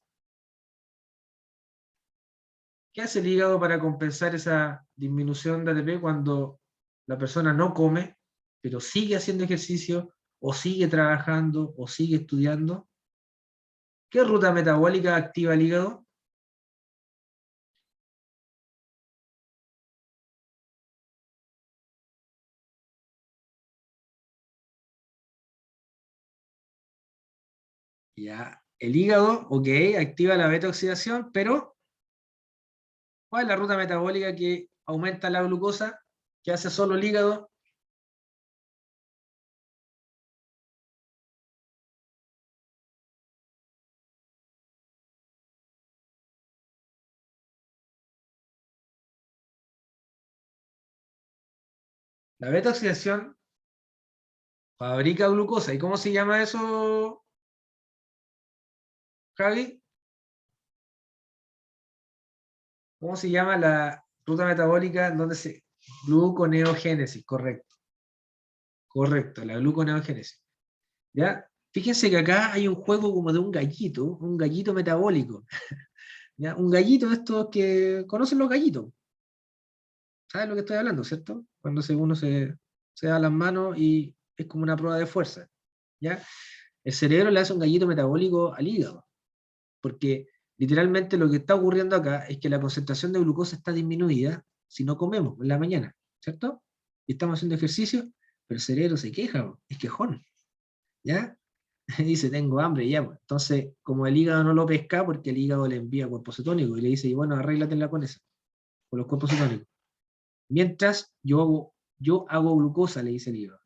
¿Qué hace el hígado para compensar esa disminución de ATP cuando la persona no come, pero sigue haciendo ejercicio, o sigue trabajando, o sigue estudiando? ¿Qué ruta metabólica activa el hígado? Ya, el hígado, ok, activa la beta-oxidación, pero ¿cuál es la ruta metabólica que aumenta la glucosa? ¿Qué hace solo el hígado? La beta-oxidación fabrica glucosa. ¿Y cómo se llama eso, Javi? ¿Cómo se llama la ruta metabólica donde se... Gluconeogénesis, correcto. Correcto, la gluconeogénesis. ¿Ya? Fíjense que acá hay un juego como de un gallito metabólico. ¿Ya? Un gallito de estos que conocen los gallitos. ¿Saben lo que estoy hablando, cierto? Cuando uno se da las manos y es como una prueba de fuerza. ¿Ya? El cerebro le hace un gallito metabólico al hígado. Porque literalmente lo que está ocurriendo acá es que la concentración de glucosa está disminuida si no comemos en la mañana, ¿cierto? Y estamos haciendo ejercicio, pero el cerebro se queja, es quejón, ¿ya? Dice, tengo hambre, ya, pues. Entonces, como el hígado no lo pesca, porque el hígado le envía cuerpo cetónico y le dice, y bueno, arréglatela con eso, con los cuerpos cetónicos. Mientras yo hago glucosa, le dice el hígado.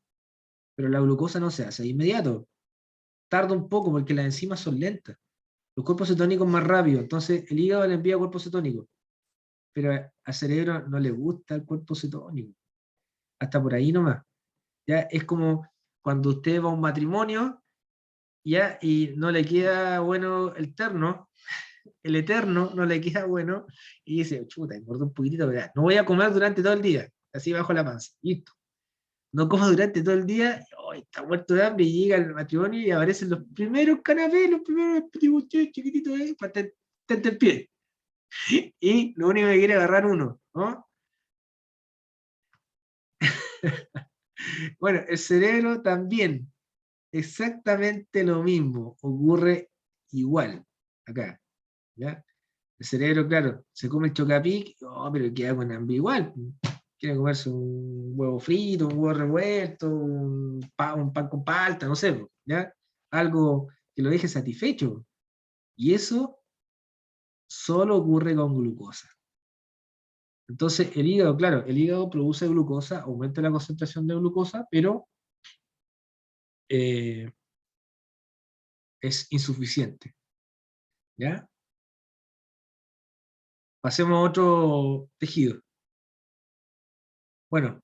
Pero la glucosa no se hace de inmediato. Tarda un poco porque las enzimas son lentas. Los cuerpos cetónicos más rápido, entonces el hígado le envía cuerpo cetónico, pero al cerebro no le gusta el cuerpo cetónico, hasta por ahí nomás. Ya es como cuando usted va a un matrimonio, ya, y no le queda bueno el terno, el eterno no le queda bueno, y dice, chuta, engordó un poquitito, pero no voy a comer durante todo el día, así bajo la panza, listo. No como durante todo el día, oh, está muerto de hambre, y llega al matrimonio y aparecen los primeros canapés, los primeros chiquititos, para el pie. Y lo único que quiere es agarrar uno, ¿no? Bueno, el cerebro también, exactamente lo mismo, ocurre igual acá, ¿ya? El cerebro, claro, se come el chocapic, oh, pero queda con hambre igual. Quiere comerse un huevo frito, un huevo revuelto, un pan con palta, no sé, ¿ya? Algo que lo deje satisfecho. Y eso solo ocurre con glucosa. Entonces, el hígado, claro, el hígado produce glucosa, aumenta la concentración de glucosa, pero es insuficiente. ¿Ya? Pasemos a otro tejido. Bueno,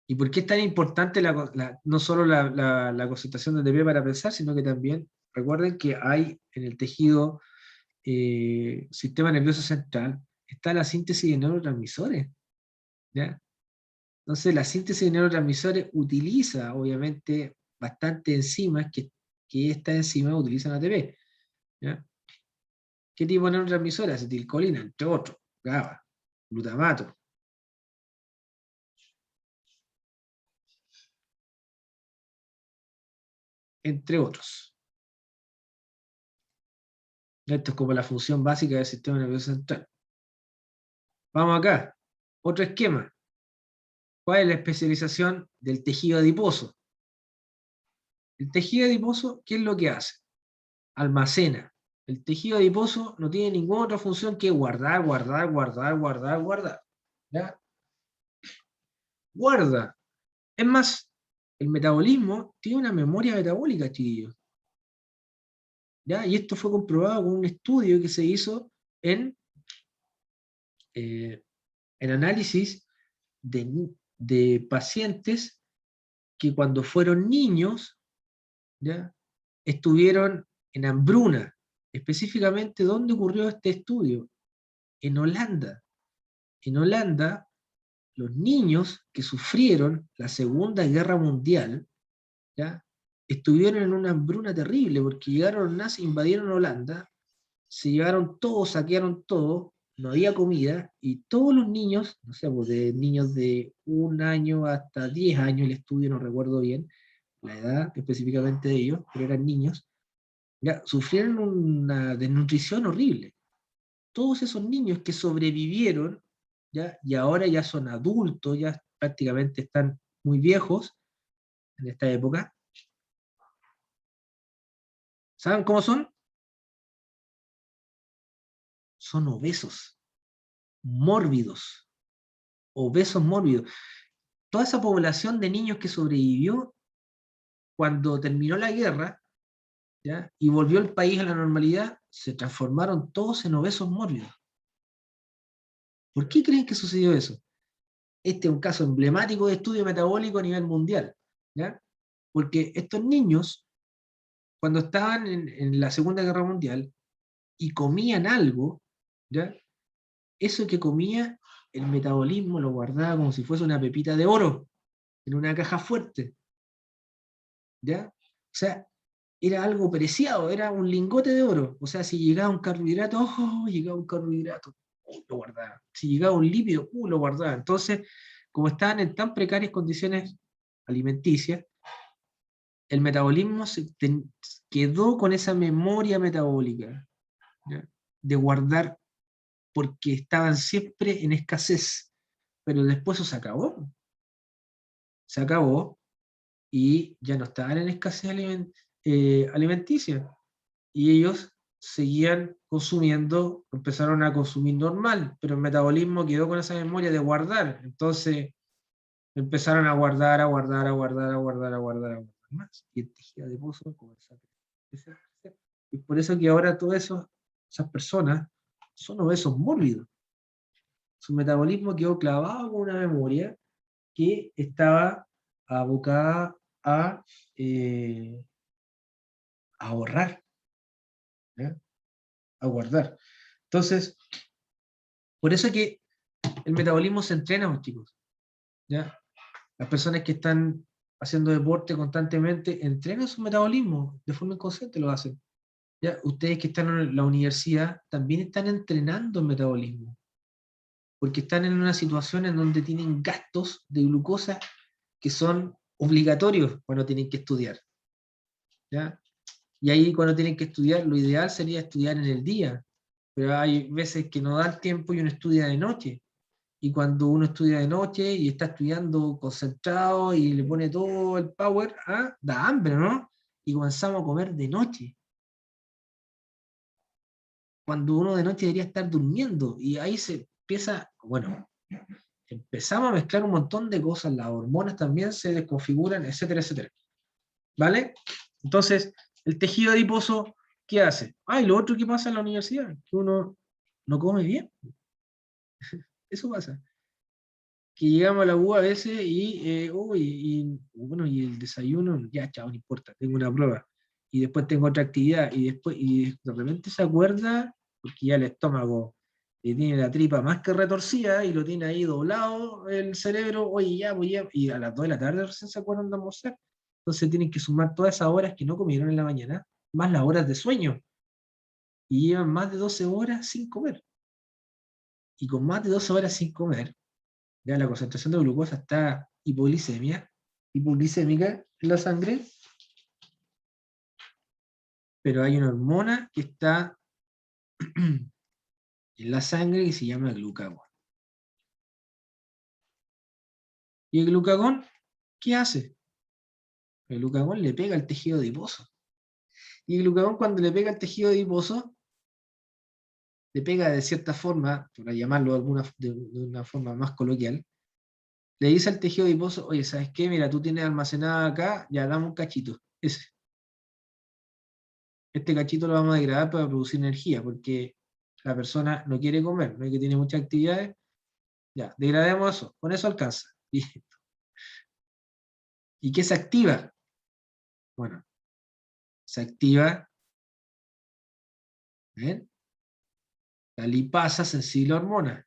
¿y por qué es tan importante no solo la concentración de ATP para pensar, sino que también, recuerden que hay en el tejido sistema nervioso central está la síntesis de neurotransmisores, ¿ya? Entonces la síntesis de neurotransmisores utiliza, obviamente, bastante enzimas que estas enzimas utilizan ATP, ¿ya? ¿Qué tipo de neurotransmisores? Acetilcolina, entre otros, GABA, glutamato. Entre otros. Esto es como la función básica del sistema nervioso central. Vamos acá. Otro esquema. ¿Cuál es la especialización del tejido adiposo? El tejido adiposo, ¿qué es lo que hace? Almacena. El tejido adiposo no tiene ninguna otra función que guardar, guardar, guardar, guardar, guardar. ¿Ya? Guarda. Es más, el metabolismo tiene una memoria metabólica, chiquillos. ¿Ya? Y esto fue comprobado con un estudio que se hizo en análisis de pacientes que cuando fueron niños, ¿ya?, estuvieron en hambruna. Específicamente, ¿dónde ocurrió este estudio? En Holanda. En Holanda, los niños que sufrieron la Segunda Guerra Mundial, ¿ya?, estuvieron en una hambruna terrible, porque llegaron los nazis, invadieron Holanda, se llevaron todo, saquearon todo, no había comida, y todos los niños, no sé, pues de niños de 1 año hasta 10 años, el estudio no recuerdo bien la edad específicamente de ellos, pero eran niños, ya sufrieron una desnutrición horrible. Todos esos niños que sobrevivieron, ya, y ahora ya son adultos, ya prácticamente están muy viejos en esta época, ¿saben cómo son? Son obesos, mórbidos, obesos mórbidos. Toda esa población de niños que sobrevivió cuando terminó la guerra, ¿ya?, y volvió el país a la normalidad, se transformaron todos en obesos mórbidos. ¿Por qué creen que sucedió eso? Este es un caso emblemático de estudio metabólico a nivel mundial, ¿ya? Porque estos niños, cuando estaban en la Segunda Guerra Mundial y comían algo, ¿ya?, eso que comía, el metabolismo lo guardaba como si fuese una pepita de oro, en una caja fuerte, ¿ya? O sea, era algo preciado, era un lingote de oro. O sea, si llegaba un carbohidrato, ¡oh!, llegaba un carbohidrato, lo guardaba. Si llegaba un lípido, lo guardaba. Entonces, como estaban en tan precarias condiciones alimenticias, el metabolismo quedó con esa memoria metabólica, ¿ya?, de guardar, porque estaban siempre en escasez. Pero después eso se acabó. Se acabó y ya no estaban en escasez alimenticia. Y ellos seguían consumiendo, empezaron a consumir normal, pero el metabolismo quedó con esa memoria de guardar. Entonces empezaron a guardar, a guardar, a guardar, a guardar, a guardar, a guardar más. Y el tejido adiposo comenzó a crecer. Y por eso que ahora todas esas personas son obesos mórbidos. Su metabolismo quedó clavado con una memoria que estaba abocada a ahorrar, ¿ya?, a guardar. Entonces, por eso es que el metabolismo se entrena, pues, chicos, ¿ya? Las personas que están haciendo deporte constantemente entrenan su metabolismo, de forma inconsciente lo hacen, ¿ya? Ustedes que están en la universidad también están entrenando el metabolismo, porque están en una situación en donde tienen gastos de glucosa que son obligatorios cuando tienen que estudiar, ¿ya? Y ahí cuando tienen que estudiar, lo ideal sería estudiar en el día, pero hay veces que no da el tiempo y uno estudia de noche. Y cuando uno estudia de noche y está estudiando concentrado y le pone todo el power, da hambre, ¿no? Y comenzamos a comer de noche. Cuando uno de noche debería estar durmiendo. Y ahí se empieza, bueno, empezamos a mezclar un montón de cosas, las hormonas también se desconfiguran, etcétera, etcétera. ¿Vale? Entonces, el tejido adiposo, ¿qué hace? Y lo otro que pasa en la universidad, que uno no come bien. Eso pasa. Que llegamos a la U a veces y bueno, y el desayuno, ya, chao, no importa, tengo una prueba. Y después tengo otra actividad, y de repente se acuerda porque ya el estómago tiene la tripa más que retorcida y lo tiene ahí doblado el cerebro, oye, ya, voy a, y a las 2 de la tarde recién se acuerdan de almorzar. Entonces tienen que sumar todas esas horas que no comieron en la mañana, más las horas de sueño, y llevan más de 12 horas sin comer. Y con más de 12 horas sin comer, ya la concentración de glucosa está hipoglicémica en la sangre, pero hay una hormona que está en la sangre que se llama glucagón. ¿Y el glucagón qué hace? El glucagón le pega al tejido adiposo. Y el glucagón, cuando le pega al tejido adiposo, le pega de cierta forma, para llamarlo de una forma más coloquial, le dice al tejido adiposo, oye, ¿sabes qué? Mira, tú tienes almacenada acá, ya dame un cachito, ese. Este cachito lo vamos a degradar para producir energía, porque la persona no quiere comer, no es que tiene muchas actividades, ya, degrademos eso, con eso alcanza. ¿Y qué se activa? Bueno, se activa, ¿ven? La lipasa, sensible hormona.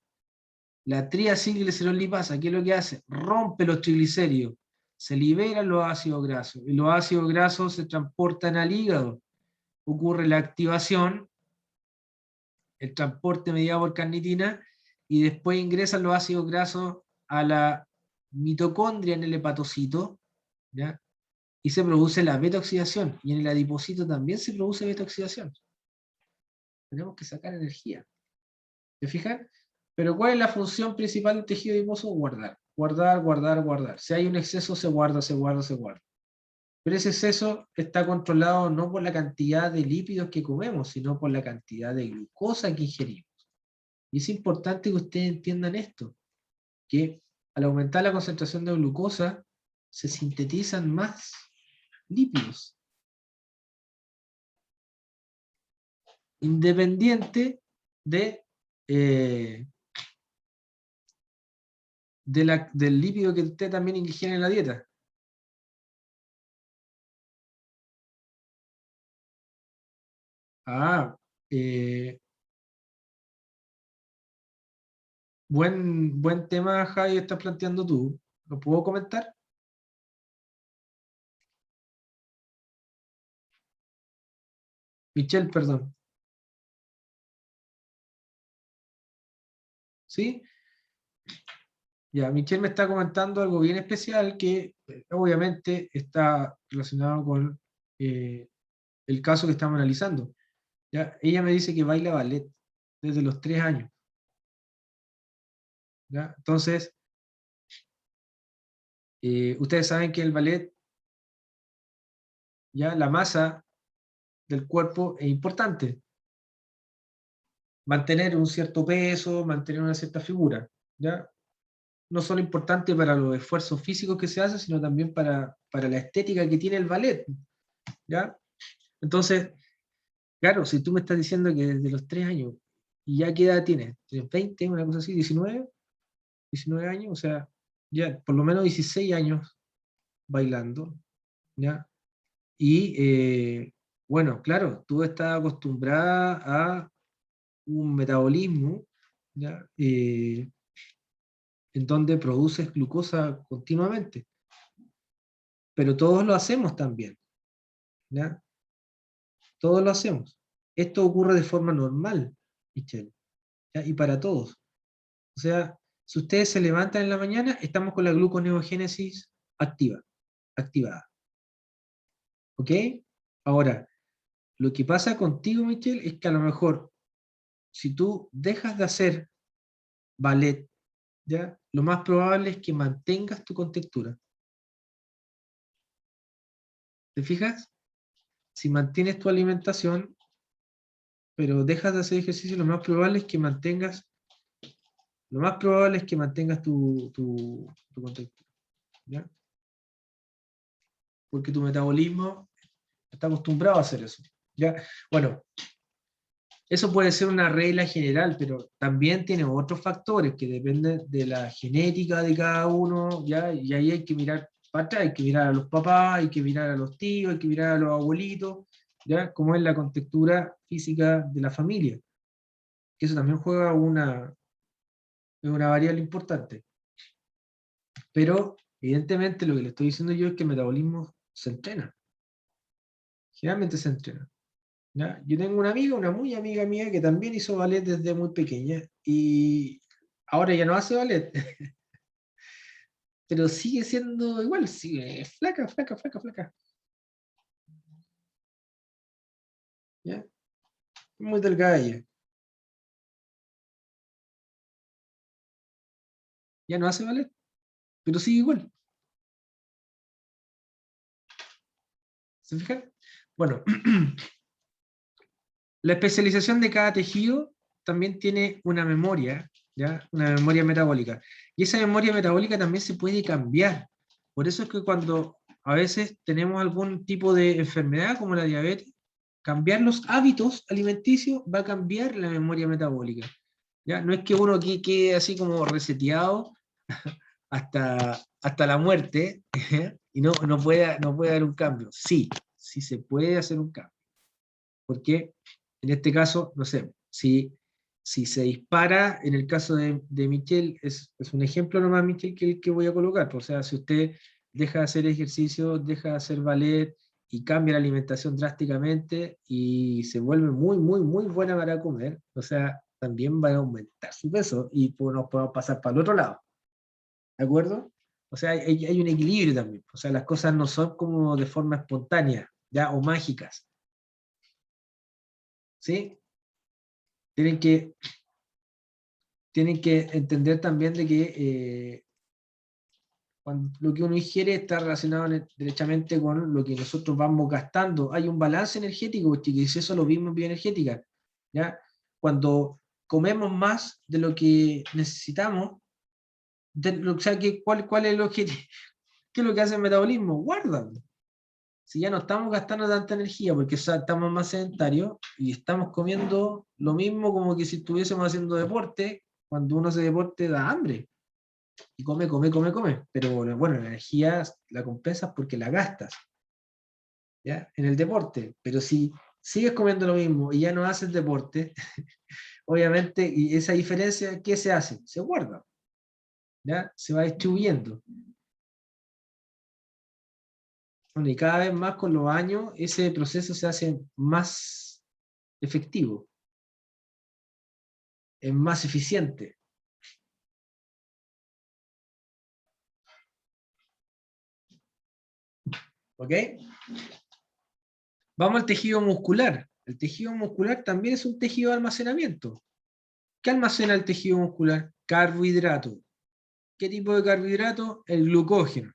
La triacilglicerol-lipasa, ¿qué es lo que hace? Rompe los triglicéridos, se liberan los ácidos grasos, y los ácidos grasos se transportan al hígado. Ocurre la activación, el transporte mediado por carnitina, y después ingresan los ácidos grasos a la mitocondria en el hepatocito, ¿ya? Y se produce la beta-oxidación, y en el adipocito también se produce beta-oxidación. Tenemos que sacar energía. ¿Se fijan? Pero ¿cuál es la función principal del tejido adiposo? Guardar. Guardar, guardar, guardar. Si hay un exceso, se guarda, se guarda, se guarda. Pero ese exceso está controlado no por la cantidad de lípidos que comemos, sino por la cantidad de glucosa que ingerimos. Y es importante que ustedes entiendan esto, que al aumentar la concentración de glucosa, se sintetizan más lípidos. Independiente de, del lípido que usted también ingiere en la dieta. Buen tema, Javi, estás planteando tú. ¿Lo puedo comentar? Michelle, perdón. ¿Sí? Ya, Michelle me está comentando algo bien especial que obviamente está relacionado con el caso que estamos analizando. ¿Ya? Ella me dice que baila ballet desde los 3 años. ¿Ya? Entonces, ustedes saben que el ballet, ya la masa del cuerpo es importante. Mantener un cierto peso, mantener una cierta figura, ¿ya? No solo importante para los esfuerzos físicos que se hacen, sino también para la estética que tiene el ballet, ¿ya? Entonces, claro, si tú me estás diciendo que desde los 3 años, y ya qué edad tienes, ¿tienes 20, una cosa así, 19 años, o sea, ya por lo menos 16 años bailando, ¿ya? Y, bueno, claro, tú estás acostumbrada a un metabolismo, ¿ya? En donde produces glucosa continuamente. Pero todos lo hacemos también, ¿ya? Todos lo hacemos. Esto ocurre de forma normal, Michelle, ¿ya? Y para todos. O sea, si ustedes se levantan en la mañana, estamos con la gluconeogénesis activada. ¿Ok? Ahora, lo que pasa contigo, Michelle, es que a lo mejor, si tú dejas de hacer ballet, ¿ya? Lo más probable es que mantengas tu contextura. ¿Te fijas? Si mantienes tu alimentación, pero dejas de hacer ejercicio, lo más probable es que mantengas tu contextura, ¿ya? Porque tu metabolismo está acostumbrado a hacer eso, ¿ya? Bueno, eso puede ser una regla general, pero también tiene otros factores que dependen de la genética de cada uno, ¿ya? Y ahí hay que mirar para atrás, hay que mirar a los papás, hay que mirar a los tíos, hay que mirar a los abuelitos, ¿ya? Cómo es la contextura física de la familia. que eso también juega es una variable importante. Pero, evidentemente, lo que le estoy diciendo yo es que el metabolismo se entrena. Generalmente se entrena. ¿Ya? Yo tengo una amiga, una muy amiga mía, que también hizo ballet desde muy pequeña, y ahora ya no hace ballet, pero sigue siendo igual, sigue flaca, flaca, flaca, flaca. ¿Ya? Muy delgada ella. Ya no hace ballet, pero sigue igual. ¿Se fijan? Bueno, la especialización de cada tejido también tiene una memoria, ¿ya? Una memoria metabólica. Y esa memoria metabólica también se puede cambiar. Por eso es que cuando a veces tenemos algún tipo de enfermedad como la diabetes, cambiar los hábitos alimenticios va a cambiar la memoria metabólica. ¿Ya? No es que uno aquí quede así como reseteado hasta la muerte y no puede haber un cambio. Sí, sí se puede hacer un cambio. Porque en este caso, no sé, si se dispara, en el caso de Michelle, es un ejemplo nomás, Michelle, que el que voy a colocar. O sea, si usted deja de hacer ejercicio, deja de hacer ballet y cambia la alimentación drásticamente y se vuelve muy, muy, muy buena para comer, o sea, también va a aumentar su peso y pues nos podemos pasar para el otro lado. ¿De acuerdo? O sea, hay un equilibrio también. O sea, las cosas no son como de forma espontánea, ¿ya? O mágicas. ¿Sí? Tienen que, tienen que entender también de que cuando lo que uno ingiere está relacionado derechamente con lo que nosotros vamos gastando. Hay un balance energético, chiquillos, eso lo vimos en bioenergética. ¿Ya? Cuando comemos más de lo que necesitamos, o sea, ¿cuál es el objetivo? ¿Qué es lo que hace el metabolismo? Guardan. Si ya no estamos gastando tanta energía porque estamos más sedentarios y estamos comiendo lo mismo como que si estuviésemos haciendo deporte, cuando uno hace deporte da hambre y come, come, come, come. Pero bueno, la energía la compensas porque la gastas, ¿ya? En el deporte. Pero si sigues comiendo lo mismo y ya no haces deporte, obviamente, y esa diferencia, ¿qué se hace? Se guarda, ¿ya? Se va distribuyendo. Bueno, y cada vez más con los años ese proceso se hace más efectivo, es más eficiente. ¿Ok? Vamos al tejido muscular. El tejido muscular también es un tejido de almacenamiento. ¿Qué almacena el tejido muscular? Carbohidrato. ¿Qué tipo de carbohidrato? El glucógeno.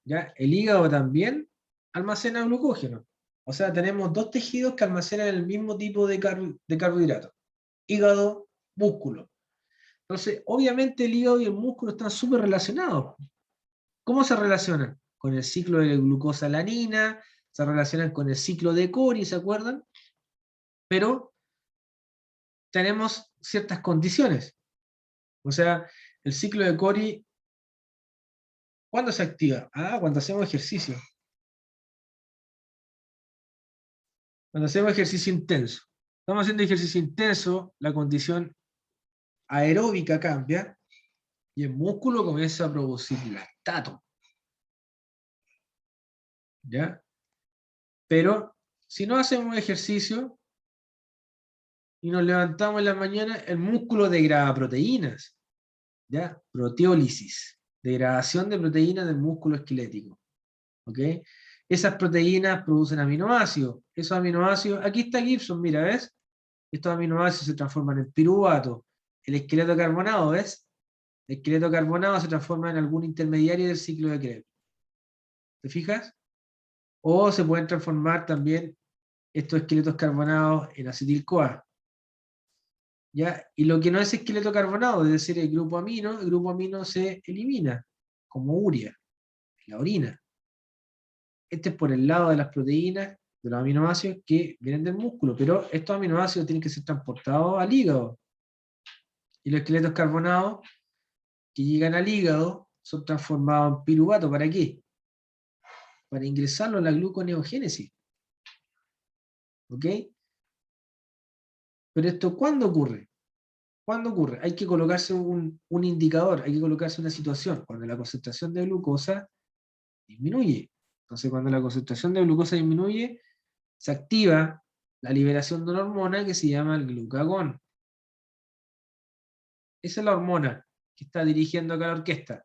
¿Ya? El hígado también almacena glucógeno. O sea, tenemos dos tejidos que almacenan el mismo tipo de carbohidrato. Hígado, músculo. Entonces, obviamente el hígado y el músculo están súper relacionados. ¿Cómo se relacionan? Con el ciclo de glucosalanina, se relacionan con el ciclo de Cori, ¿se acuerdan? Pero tenemos ciertas condiciones. O sea, el ciclo de Cori, ¿cuándo se activa? Ah, cuando hacemos ejercicio. Cuando hacemos ejercicio intenso. Estamos haciendo ejercicio intenso, la condición aeróbica cambia y el músculo comienza a producir lactato. ¿Ya? Pero si no hacemos ejercicio y nos levantamos en la mañana, el músculo degrada proteínas. ¿Ya? Proteólisis, degradación de proteínas del músculo esquelético. ¿Ok? Esas proteínas producen aminoácidos. Esos aminoácidos, aquí está Gibson, mira, ¿ves? Estos aminoácidos se transforman en piruvato. El esqueleto carbonado, ¿ves? El esqueleto carbonado se transforma en algún intermediario del ciclo de Krebs. ¿Te fijas? O se pueden transformar también estos esqueletos carbonados en acetil-CoA. ¿Ya? Y lo que no es esqueleto carbonado, es decir, el grupo amino se elimina, como urea, en la orina. Este es por el lado de las proteínas, de los aminoácidos que vienen del músculo, pero estos aminoácidos tienen que ser transportados al hígado. Y los esqueletos carbonados que llegan al hígado son transformados en piruvato. ¿Para qué? Para ingresarlo a la gluconeogénesis. ¿Ok? Pero esto, ¿cuándo ocurre? ¿Cuándo ocurre? Hay que colocarse un indicador, hay que colocarse una situación, cuando la concentración de glucosa disminuye. Entonces, cuando la concentración de glucosa disminuye, se activa la liberación de una hormona que se llama el glucagón. Esa es la hormona que está dirigiendo acá la orquesta.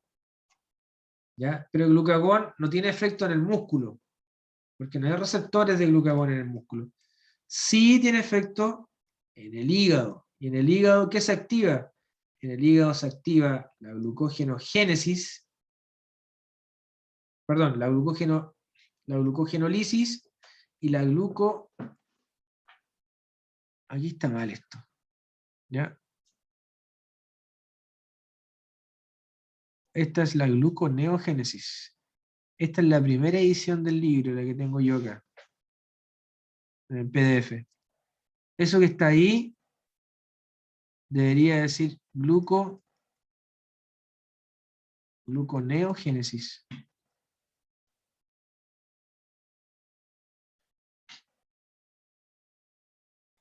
¿Ya? Pero el glucagón no tiene efecto en el músculo, porque no hay receptores de glucagón en el músculo. Sí tiene efecto en el hígado. ¿Y en el hígado qué se activa? En el hígado se activa la glucogenogénesis, perdón, la glucogenolisis y la gluco... Aquí está mal esto. ¿Ya? Esta es la gluconeogénesis. Esta es la primera edición del libro, la que tengo yo acá, en el PDF. Eso que está ahí debería decir gluconeogénesis.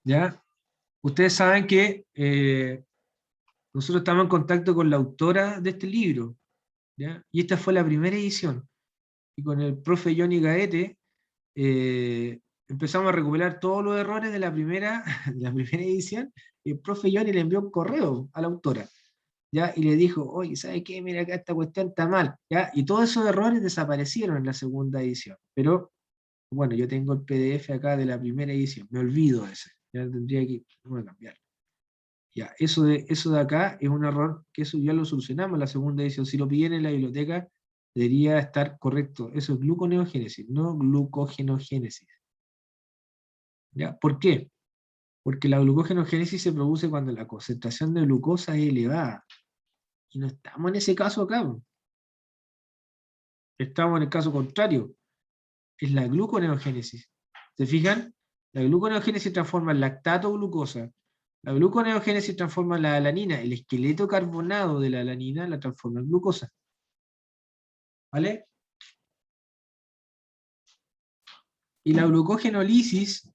¿Ya? Ustedes saben que nosotros estamos en contacto con la autora de este libro, ¿ya? Y esta fue la primera edición. Y con el profe Johnny Gaete empezamos a recuperar todos los errores de la primera, de la primera edición, y el profe Johnny le envió un correo a la autora, ¿ya? Y le dijo, oye, ¿sabes qué? Mira acá esta cuestión está mal, ¿ya? Y todos esos errores desaparecieron en la segunda edición. Pero, bueno, yo tengo el PDF acá de la primera edición, me olvido de ese, ya tendría que cambiar. Ya, eso de acá es un error, que eso ya lo solucionamos en la segunda edición. Si lo piden en la biblioteca, debería estar correcto. Eso es gluconeogénesis, no glucogenogénesis. ¿Ya? ¿Por qué? Porque la glucogenogénesis se produce cuando la concentración de glucosa es elevada. Y no estamos en ese caso acá. Estamos en el caso contrario. Es la gluconeogénesis. ¿Se fijan? La gluconeogénesis transforma el lactato glucosa. La gluconeogénesis transforma la alanina. El esqueleto carbonado de la alanina la transforma en glucosa. ¿Vale? Y la glucogenolisis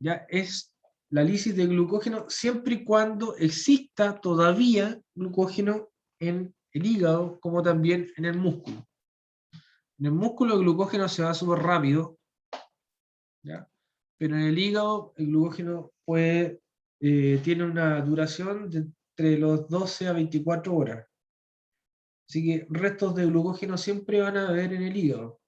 ya es la lisis de glucógeno siempre y cuando exista todavía glucógeno en el hígado, como también en el músculo. En el músculo el glucógeno se va súper rápido, ¿ya? Pero en el hígado el glucógeno tiene una duración de entre los 12 a 24 horas. Así que restos de glucógeno siempre van a haber en el hígado.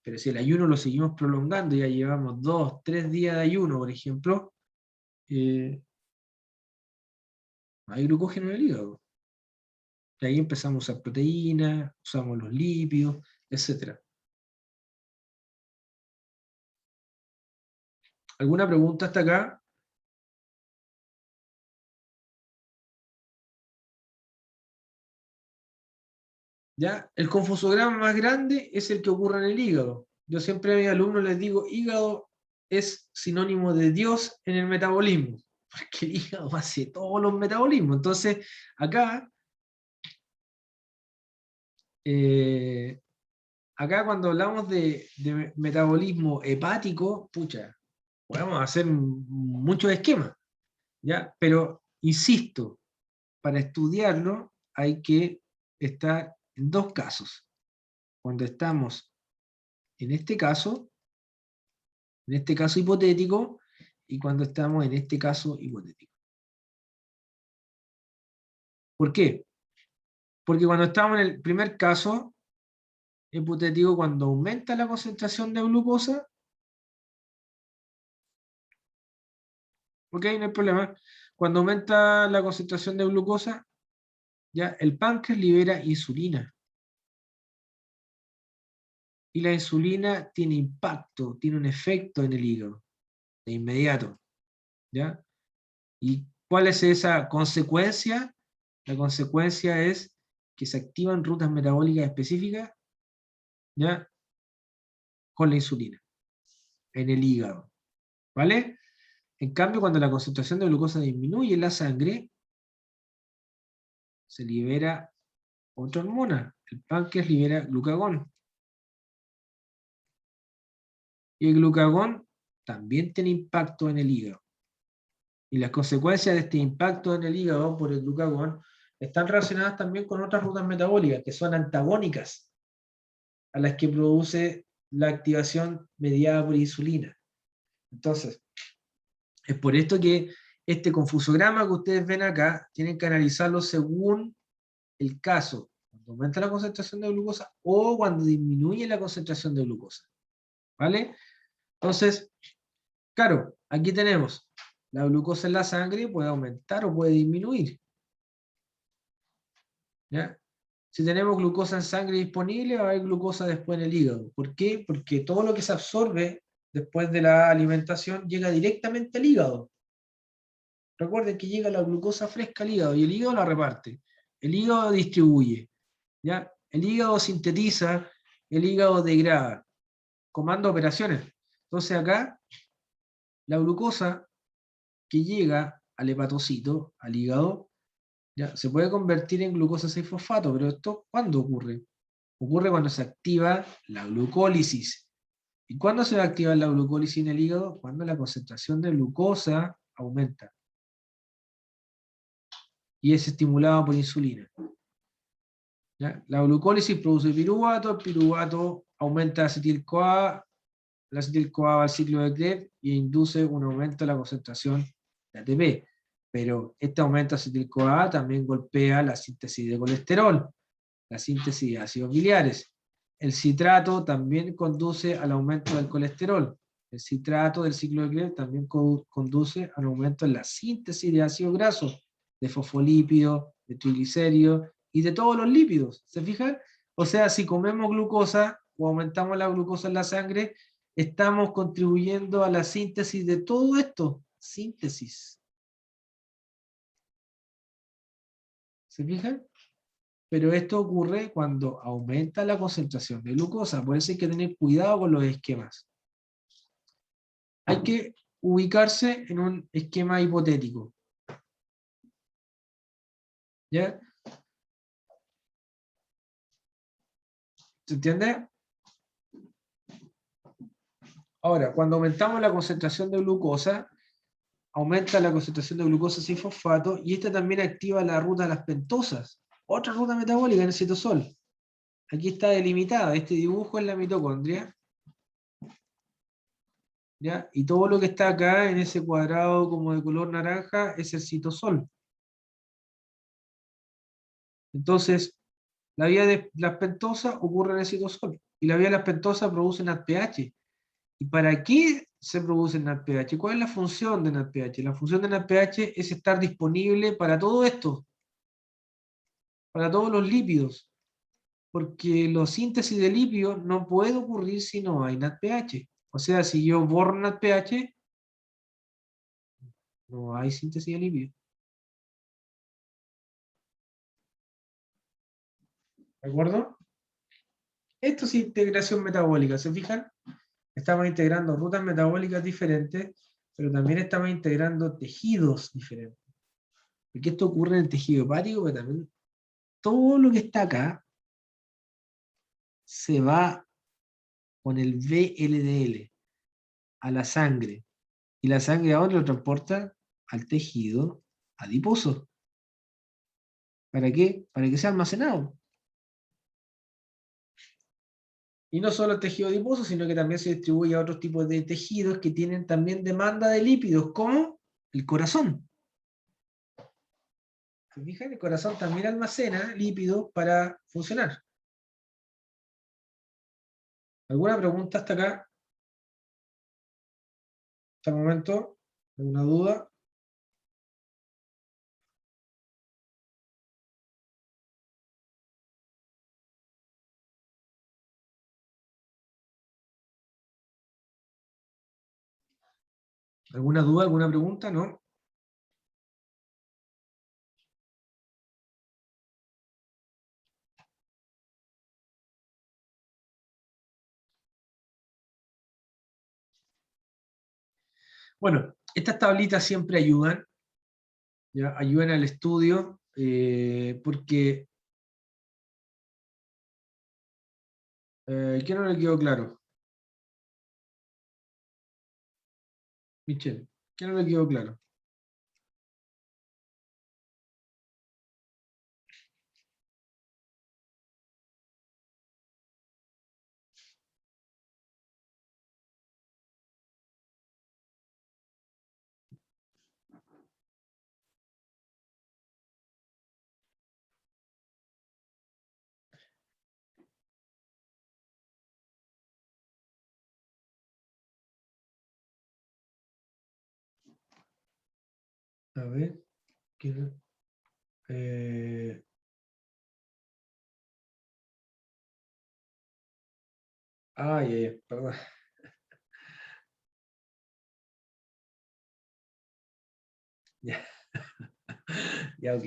Pero si el ayuno lo seguimos prolongando, ya llevamos 2, 3 días de ayuno, por ejemplo, hay glucógeno en el hígado. Y ahí empezamos a usar proteínas, usamos los lípidos, etc. ¿Alguna pregunta hasta acá? ¿Ya? El confusograma más grande es el que ocurre en el hígado. Yo siempre a mis alumnos les digo, hígado es sinónimo de Dios en el metabolismo, porque el hígado hace todos los metabolismos. Entonces, acá, cuando hablamos de metabolismo hepático, pucha, podemos hacer muchos esquemas, ¿ya? Pero, insisto, para estudiarlo hay que estar en dos casos. Cuando estamos en este caso hipotético, y cuando estamos en este caso hipotético. ¿Por qué? Porque cuando estamos en el primer caso hipotético, cuando aumenta la concentración de glucosa, ok, no hay problema, cuando aumenta la concentración de glucosa, ya el páncreas libera insulina. Y la insulina tiene impacto, tiene un efecto en el hígado, de inmediato. ¿Ya? ¿Y cuál es esa consecuencia? La consecuencia es que se activan rutas metabólicas específicas, ¿ya? Con la insulina, en el hígado. ¿Vale? En cambio, cuando la concentración de glucosa disminuye en la sangre, se libera otra hormona. El páncreas libera glucagón. Y el glucagón también tiene impacto en el hígado. Y las consecuencias de este impacto en el hígado por el glucagón están relacionadas también con otras rutas metabólicas que son antagónicas a las que produce la activación mediada por insulina. Entonces, es por esto que este confusograma que ustedes ven acá, tienen que analizarlo según el caso, cuando aumenta la concentración de glucosa o cuando disminuye la concentración de glucosa. ¿Vale? Entonces, claro, aquí tenemos la glucosa en la sangre, puede aumentar o puede disminuir. ¿Ya? Si tenemos glucosa en sangre disponible, va a haber glucosa después en el hígado. ¿Por qué? Porque todo lo que se absorbe después de la alimentación llega directamente al hígado. Recuerden que llega la glucosa fresca al hígado y el hígado la reparte. El hígado distribuye. ¿Ya? El hígado sintetiza, el hígado degrada. Comanda operaciones. Entonces acá, la glucosa que llega al hepatocito, al hígado, ¿ya? Se puede convertir en glucosa 6-fosfato, pero ¿esto cuándo ocurre? Ocurre cuando se activa la glucólisis. ¿Y cuándo se va a activar la glucólisis en el hígado? Cuando la concentración de glucosa aumenta. Y es estimulado por insulina. ¿Ya? La glucólisis produce piruvato, el piruvato aumenta acetil-CoA, el acetil-CoA va al ciclo de Krebs y induce un aumento de la concentración de ATP. Pero este aumento de acetil-CoA también golpea la síntesis de colesterol, la síntesis de ácidos biliares. El citrato también conduce al aumento del colesterol. El citrato del ciclo de Krebs también conduce al aumento en la síntesis de ácidos grasos, de fosfolípidos, de triglicéridos y de todos los lípidos. ¿Se fijan? O sea, si comemos glucosa o aumentamos la glucosa en la sangre, estamos contribuyendo a la síntesis de todo esto. Síntesis. ¿Se fijan? Pero esto ocurre cuando aumenta la concentración de glucosa. Por eso hay que tener cuidado con los esquemas. Hay que ubicarse en un esquema hipotético. ¿Ya? ¿Se entiende? Ahora, cuando aumentamos la concentración de glucosa, aumenta la concentración de glucosa sin fosfato y esta también activa la ruta de las pentosas, otra ruta metabólica en el citosol. Aquí está delimitada, este dibujo es la mitocondria, ¿ya? Y todo lo que está acá en ese cuadrado como de color naranja es el citosol. Entonces, la vía de las pentosas ocurre en el citosol y la vía de las pentosas produce NADPH. ¿Y para qué se produce NADPH? ¿Cuál es la función de NADPH? La función de NADPH es estar disponible para todo esto, para todos los lípidos, porque la síntesis de lípidos no puede ocurrir si no hay NADPH. O sea, si yo borro NADPH, no hay síntesis de lípidos. ¿De acuerdo? Esto es integración metabólica, ¿se fijan? Estamos integrando rutas metabólicas diferentes, pero también estamos integrando tejidos diferentes. Porque esto ocurre en el tejido hepático, pero también todo lo que está acá se va con el VLDL a la sangre. ¿Y la sangre a dónde lo transporta? Al tejido adiposo. ¿Para qué? Para que sea almacenado. Y no solo el tejido adiposo, sino que también se distribuye a otros tipos de tejidos que tienen también demanda de lípidos, como el corazón. ¿Se fijan? El corazón también almacena lípidos para funcionar. ¿Alguna pregunta hasta acá? ¿Hasta el momento? ¿Alguna duda? ¿Alguna duda? ¿Alguna pregunta? ¿No? Bueno, estas tablitas siempre ayudan, ¿ya? Ayudan al estudio, porque ¿qué no le quedó claro? Michelle, ¿qué no le quedó claro? A ver. Eh, ya, perdón. Ya. Ya, ok.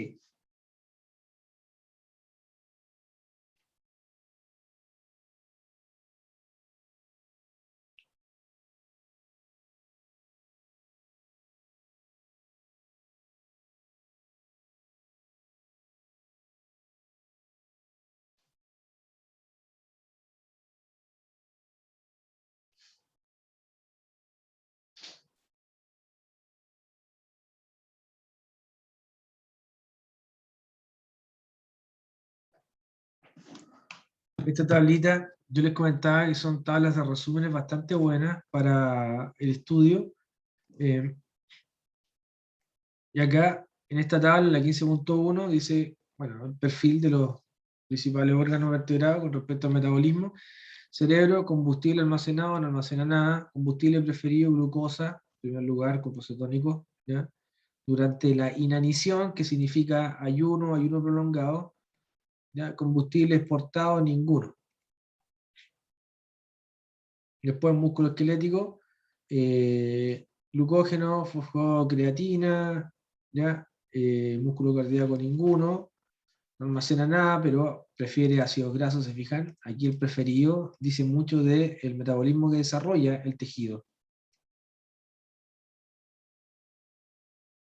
Esta tablita, yo les comentaba que son tablas de resúmenes bastante buenas para el estudio. Y acá, en esta tabla, la 15.1, dice, bueno, el perfil de los principales órganos vertebrados con respecto al metabolismo. Cerebro, combustible almacenado, no almacena nada. Combustible preferido, glucosa, en primer lugar, compuestos cetónicos, ¿ya? Durante la inanición, que significa ayuno prolongado, ¿ya? Combustible exportado, ninguno. Después músculo esquelético, glucógeno, fosfocreatina, ¿ya? Músculo cardíaco ninguno, no almacena nada, pero prefiere ácidos grasos, ¿se fijan? Aquí el preferido dice mucho del metabolismo que desarrolla el tejido.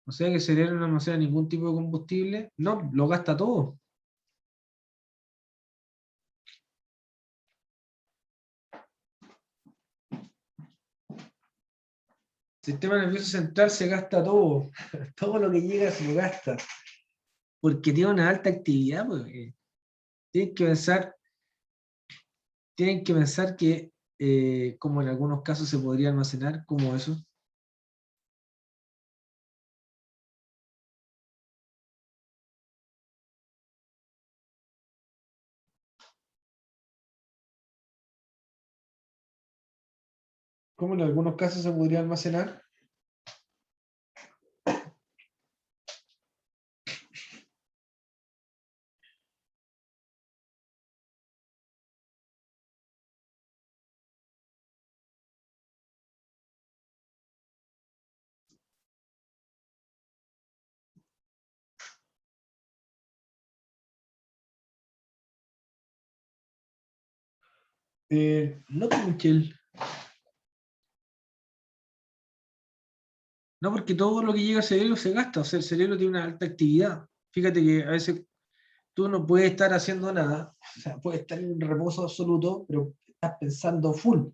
O sea que el cerebro no almacena ningún tipo de combustible, no, lo gasta todo. El sistema nervioso central se gasta todo, todo lo que llega se lo gasta, porque tiene una alta actividad, porque tienen que pensar que, como en algunos casos se podría almacenar, como eso. Como en algunos casos se podría almacenar. No, pues, Michelle. No, porque todo lo que llega al cerebro se gasta, o sea, el cerebro tiene una alta actividad. Fíjate que a veces tú no puedes estar haciendo nada, o sea, puedes estar en un reposo absoluto, pero estás pensando full.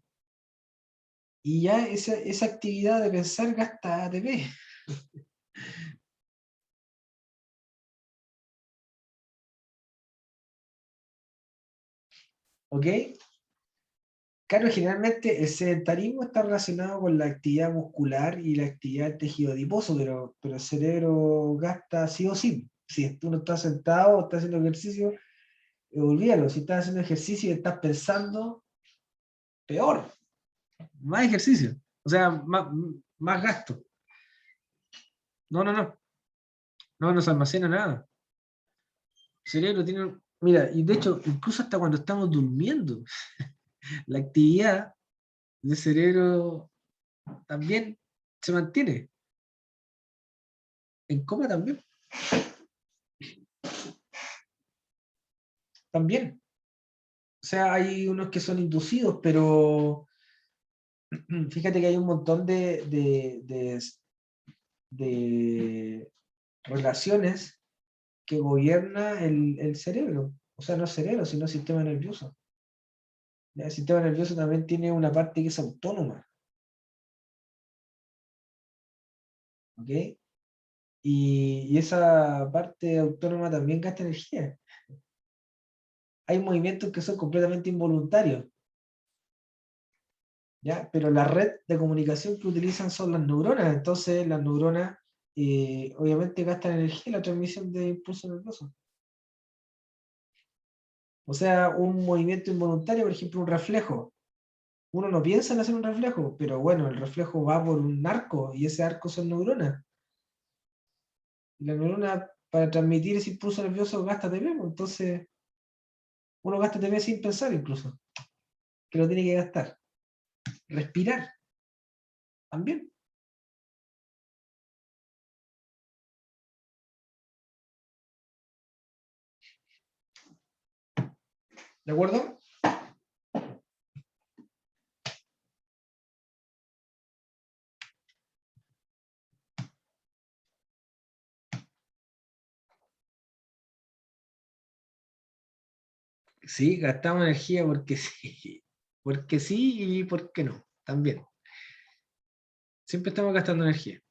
Y ya esa actividad de pensar gasta ATP. ¿Ok? Claro, generalmente el sedentarismo está relacionado con la actividad muscular y la actividad del tejido adiposo, pero el cerebro gasta sí o sí. Si tú no estás sentado o estás haciendo ejercicio, olvídalo. Si estás haciendo ejercicio y estás pensando, peor, más ejercicio. O sea, más gasto. No. No se almacena nada. El cerebro tiene. Mira, y de hecho, incluso hasta cuando estamos durmiendo, la actividad del cerebro también se mantiene. En coma también. También. O sea, hay unos que son inducidos, pero fíjate que hay un montón de relaciones que gobierna el cerebro. O sea, no el cerebro, sino el sistema nervioso. ¿Ya? El sistema nervioso también tiene una parte que es autónoma. ¿Ok? Y esa parte autónoma también gasta energía. Hay movimientos que son completamente involuntarios, ¿ya? Pero la red de comunicación que utilizan son las neuronas, entonces las neuronas obviamente gastan energía en la transmisión de impulsos nerviosos. O sea, un movimiento involuntario, por ejemplo, un reflejo. Uno no piensa en hacer un reflejo, pero bueno, el reflejo va por un arco y ese arco son neuronas. La neurona, para transmitir ese impulso nervioso, gasta ATP, pues, entonces uno gasta ATP sin pensar incluso, que lo tiene que gastar. Respirar, también. ¿De acuerdo? Sí, gastamos energía porque sí. Porque sí y porque no, también. Siempre estamos gastando energía.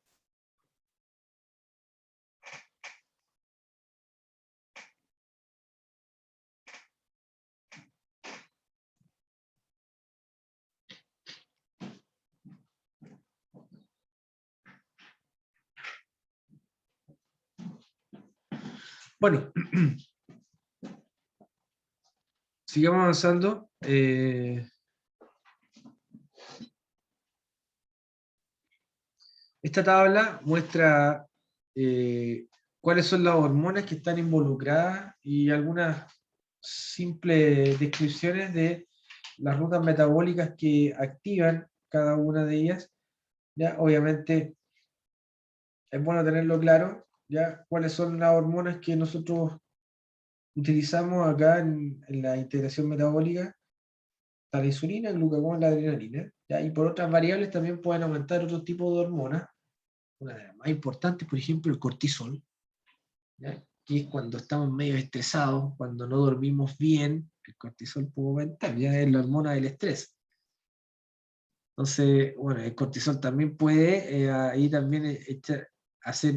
Bueno, sigamos avanzando. Esta tabla muestra cuáles son las hormonas que están involucradas y algunas simples descripciones de las rutas metabólicas que activan cada una de ellas. ¿Ya? Obviamente es bueno tenerlo claro, ¿ya? Cuáles son las hormonas que nosotros utilizamos acá en la integración metabólica, está la insulina, el glucagón, la adrenalina, ¿ya? Y por otras variables también pueden aumentar otros tipos de hormonas. Una de las más importantes, por ejemplo, el cortisol, ¿ya? Que es cuando estamos medio estresados, cuando no dormimos bien, el cortisol puede aumentar, ya es la hormona del estrés. Entonces, bueno, el cortisol también puede ahí también hacer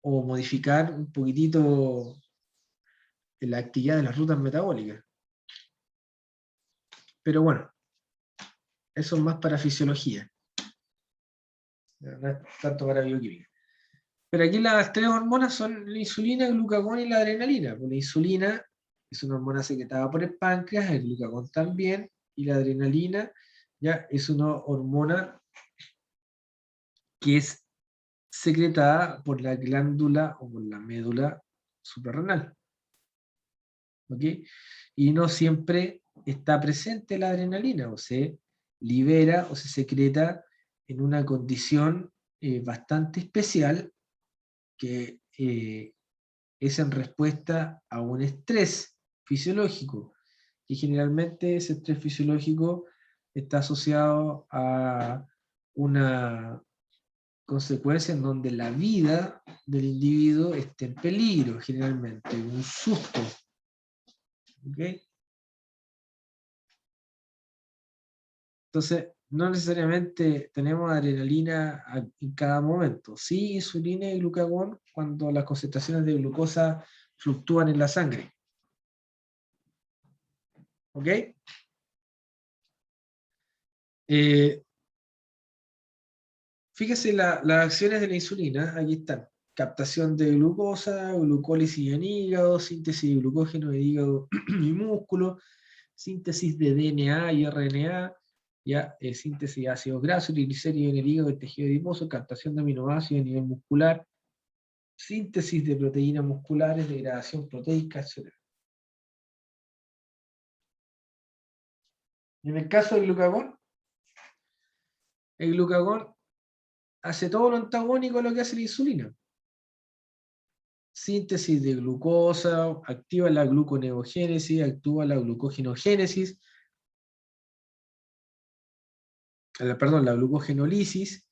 o modificar un poquitito la actividad de las rutas metabólicas. Pero bueno, eso es más para fisiología, no es tanto para bioquímica. Pero aquí las tres hormonas son la insulina, el glucagón y la adrenalina. Pues la insulina es una hormona secretada por el páncreas, el glucagón también, y la adrenalina ya es una hormona que es secretada por la glándula o por la médula suprarrenal. ¿Ok? Y no siempre está presente la adrenalina, o se libera o se secreta en una condición bastante especial que es en respuesta a un estrés fisiológico, y generalmente ese estrés fisiológico está asociado a una consecuencia en donde la vida del individuo esté en peligro, generalmente, un susto. ¿Okay? Entonces, no necesariamente tenemos adrenalina en cada momento. Sí, insulina y glucagón cuando las concentraciones de glucosa fluctúan en la sangre. ¿Ok? Fíjese las acciones de la insulina, aquí están. Captación de glucosa, glucólisis en hígado, síntesis de glucógeno en hígado y músculo, síntesis de DNA y RNA, ya, síntesis de ácidos grasos, triglicéridos en el hígado y tejido adiposo, captación de aminoácidos a nivel muscular, síntesis de proteínas musculares, degradación proteica, etc. En el caso del glucagón, el glucagón hace todo lo antagónico a lo que hace la insulina. Síntesis de glucosa, activa la gluconeogénesis, actúa la glucogenogénesis, perdón, la glucogenolisis,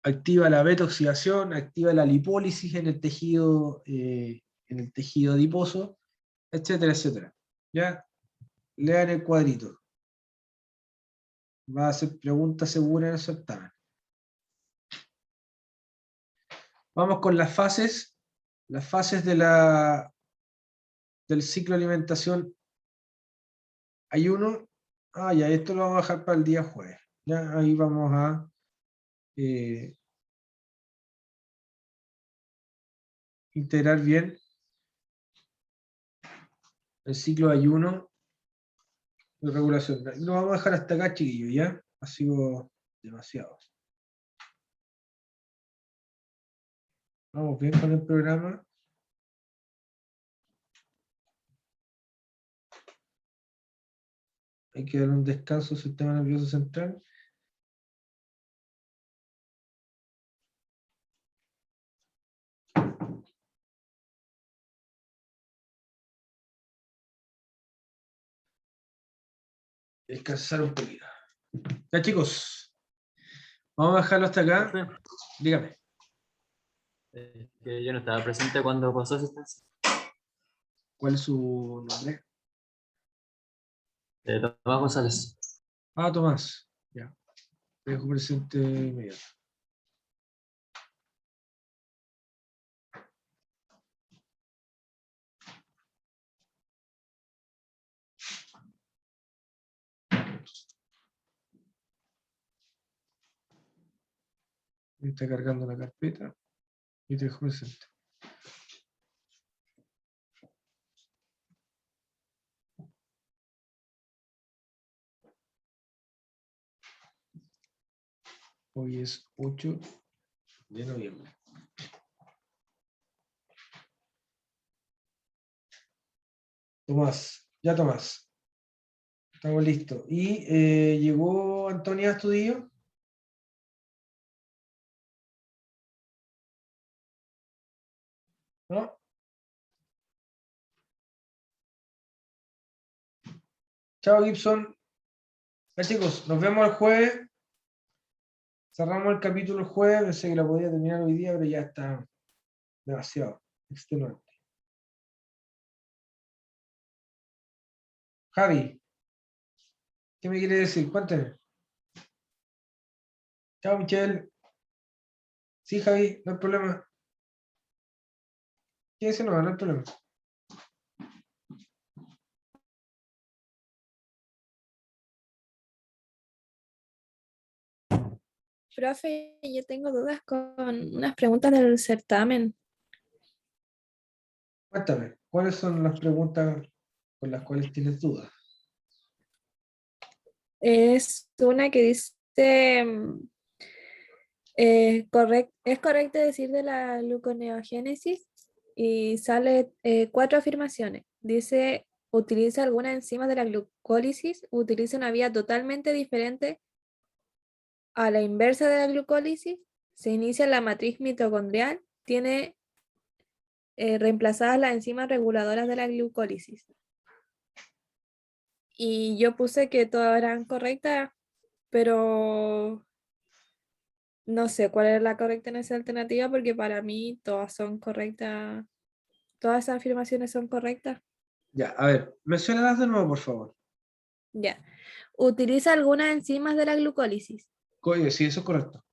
activa la beta-oxidación, activa la lipólisis en el tejido adiposo, etcétera, etcétera. ¿Ya? Lean el cuadrito. Va a ser pregunta segura en el certamen. Vamos con las fases del ciclo de alimentación. Hay uno, ya, esto lo vamos a dejar para el día jueves. Ya, ahí vamos a integrar bien el ciclo de ayuno y regulación. Lo vamos a dejar hasta acá, chiquillos, ¿ya? Ha sido demasiado. Vamos bien con el programa. Hay que dar un descanso al sistema nervioso central. Descansar un poquito. Ya, chicos. Vamos a bajarlo hasta acá. Profe, Dígame. que yo no estaba presente cuando pasó asistencia. ¿Cuál es su nombre? Tomás González. Ah, Tomás. Ya. Dejo presente inmediato. Me está cargando la carpeta y te dejo presente. Hoy es 8 de noviembre. Tomás, ya Tomás. Estamos listos. ¿Y llegó Antonia Astudillo? ¿No? Chao, Gibson. Ya, chicos, nos vemos el jueves. Cerramos el capítulo el jueves. Pensé que lo podía terminar hoy día, pero ya está demasiado extenuante. Javi, ¿qué me quiere decir? Cuénteme. Chao, Michelle. Sí, Javi, no hay problema. Quédese, no hay problema. Profe, yo tengo dudas con unas preguntas del certamen. Cuéntame, ¿cuáles son las preguntas con las cuales tienes dudas? Es una que dice, ¿es correcto decir de la gluconeogénesis? Y sale 4 afirmaciones. Dice, utiliza alguna enzima de la glucólisis, utiliza una vía totalmente diferente a la inversa de la glucólisis, se inicia la matriz mitocondrial, tiene reemplazadas las enzimas reguladoras de la glucólisis. Y yo puse que todas eran correctas, pero no sé cuál es la correcta en esa alternativa porque para mí todas son correctas, todas esas afirmaciones son correctas. Ya, a ver, menciónalas de nuevo, por favor. Ya. Utiliza algunas enzimas de la glucólisis. Sí, eso es correcto.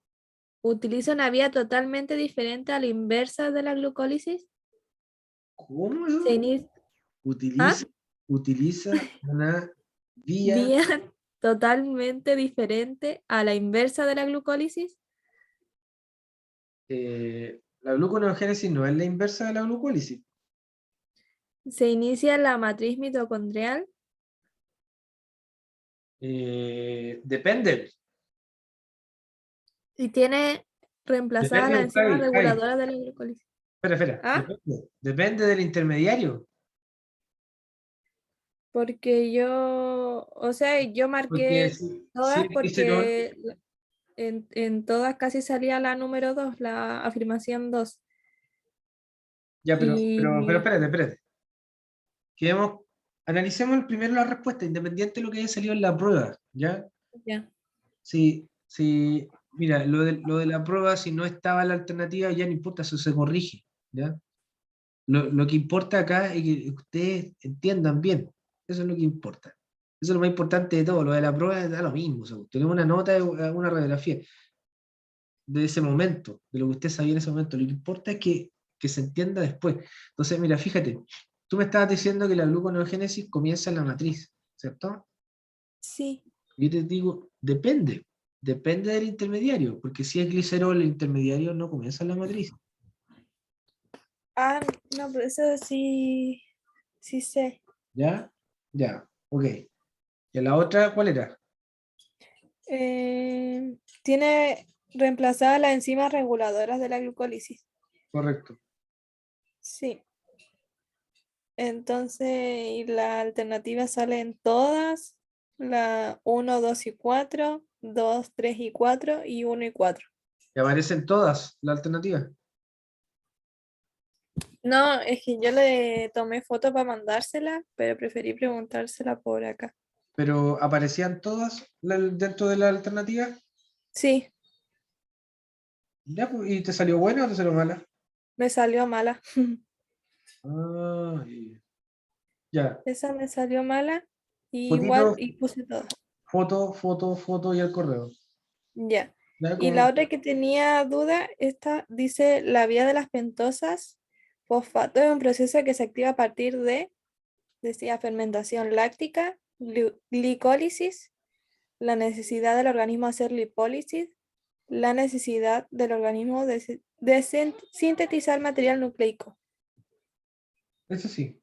Utiliza una vía totalmente diferente a la inversa de la glucólisis. ¿Cómo? Se inicia Utiliza una vía. vía totalmente diferente a la inversa de la glucólisis. La gluconeogénesis no es la inversa de la glucólisis. Se inicia la matriz mitocondrial. Depende. Y tiene reemplazadas las enzimas Javi. reguladoras de la glucólisis. Espera. ¿Ah? Depende del intermediario. Porque yo, o sea, yo Porque marqué si todas el glicerol, porque en todas casi salía la número 2, la afirmación 2. ya, pero Y espérate. Analicemos primero la respuesta, independiente de lo que haya salido en la prueba, ¿ya? ya. Si, mira, lo de la prueba, si no estaba la alternativa, ya no importa, eso se corrige, ¿ya? Lo que importa acá es que ustedes entiendan bien, eso es lo que importa. Eso es lo más importante de todo, lo de la prueba da lo mismo, o sea, tenemos una nota, una radiografía de ese momento, de lo que usted sabía en ese momento, lo que importa es que se entienda después. Entonces, mira, fíjate, tú me estabas diciendo que la gluconeogénesis comienza en la matriz, ¿cierto? Sí. Yo te digo, depende del intermediario, porque si es glicerol, el intermediario no comienza en la matriz. Ah, no, pero eso sí, sí sé. ¿Ya? Ya, ok. ¿Y la otra cuál era? Tiene reemplazadas las enzimas reguladoras de la glucólisis. Correcto. Sí. Entonces, y la alternativa salen todas, la 1, 2 y 4, 2, 3 y 4 y 1 y 4. Y aparecen todas las alternativas. No, es que yo le tomé foto para mandársela, pero preferí preguntársela por acá. Pero aparecían todas dentro de la alternativa. Sí, Ya, pues, ¿y te salió buena o te salió mala? me salió mala. Ah, ya. Esa me salió mala. Y Fotito, igual, y puse todo. foto y el correo. Ya. Ya, Y la otra que tenía duda, esta dice la vía de las pentosas. Fosfato es un proceso que se activa a partir de, decía, fermentación láctica, glicólisis, la necesidad del organismo de hacer lipólisis, la necesidad del organismo de sintetizar material nucleico. Eso sí.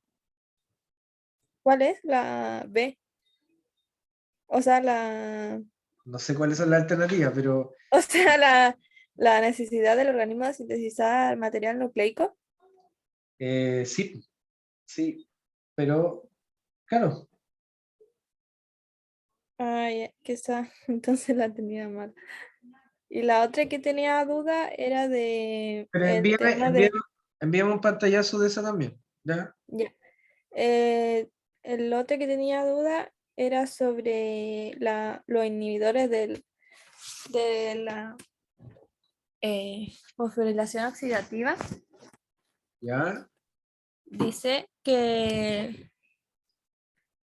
¿Cuál es? La B. O sea, la, No sé cuáles son las alternativas, pero o sea, la necesidad del organismo de sintetizar material nucleico. sí, sí. Pero, claro, Ay, que esa, entonces la tenía mal. Y la otra que tenía duda era de pero el tema de, envíame un pantallazo de esa también. ¿Ya? ya, eh, el otro que tenía duda era sobre los inhibidores de la fosforilación oxidativa. ¿Ya? Dice que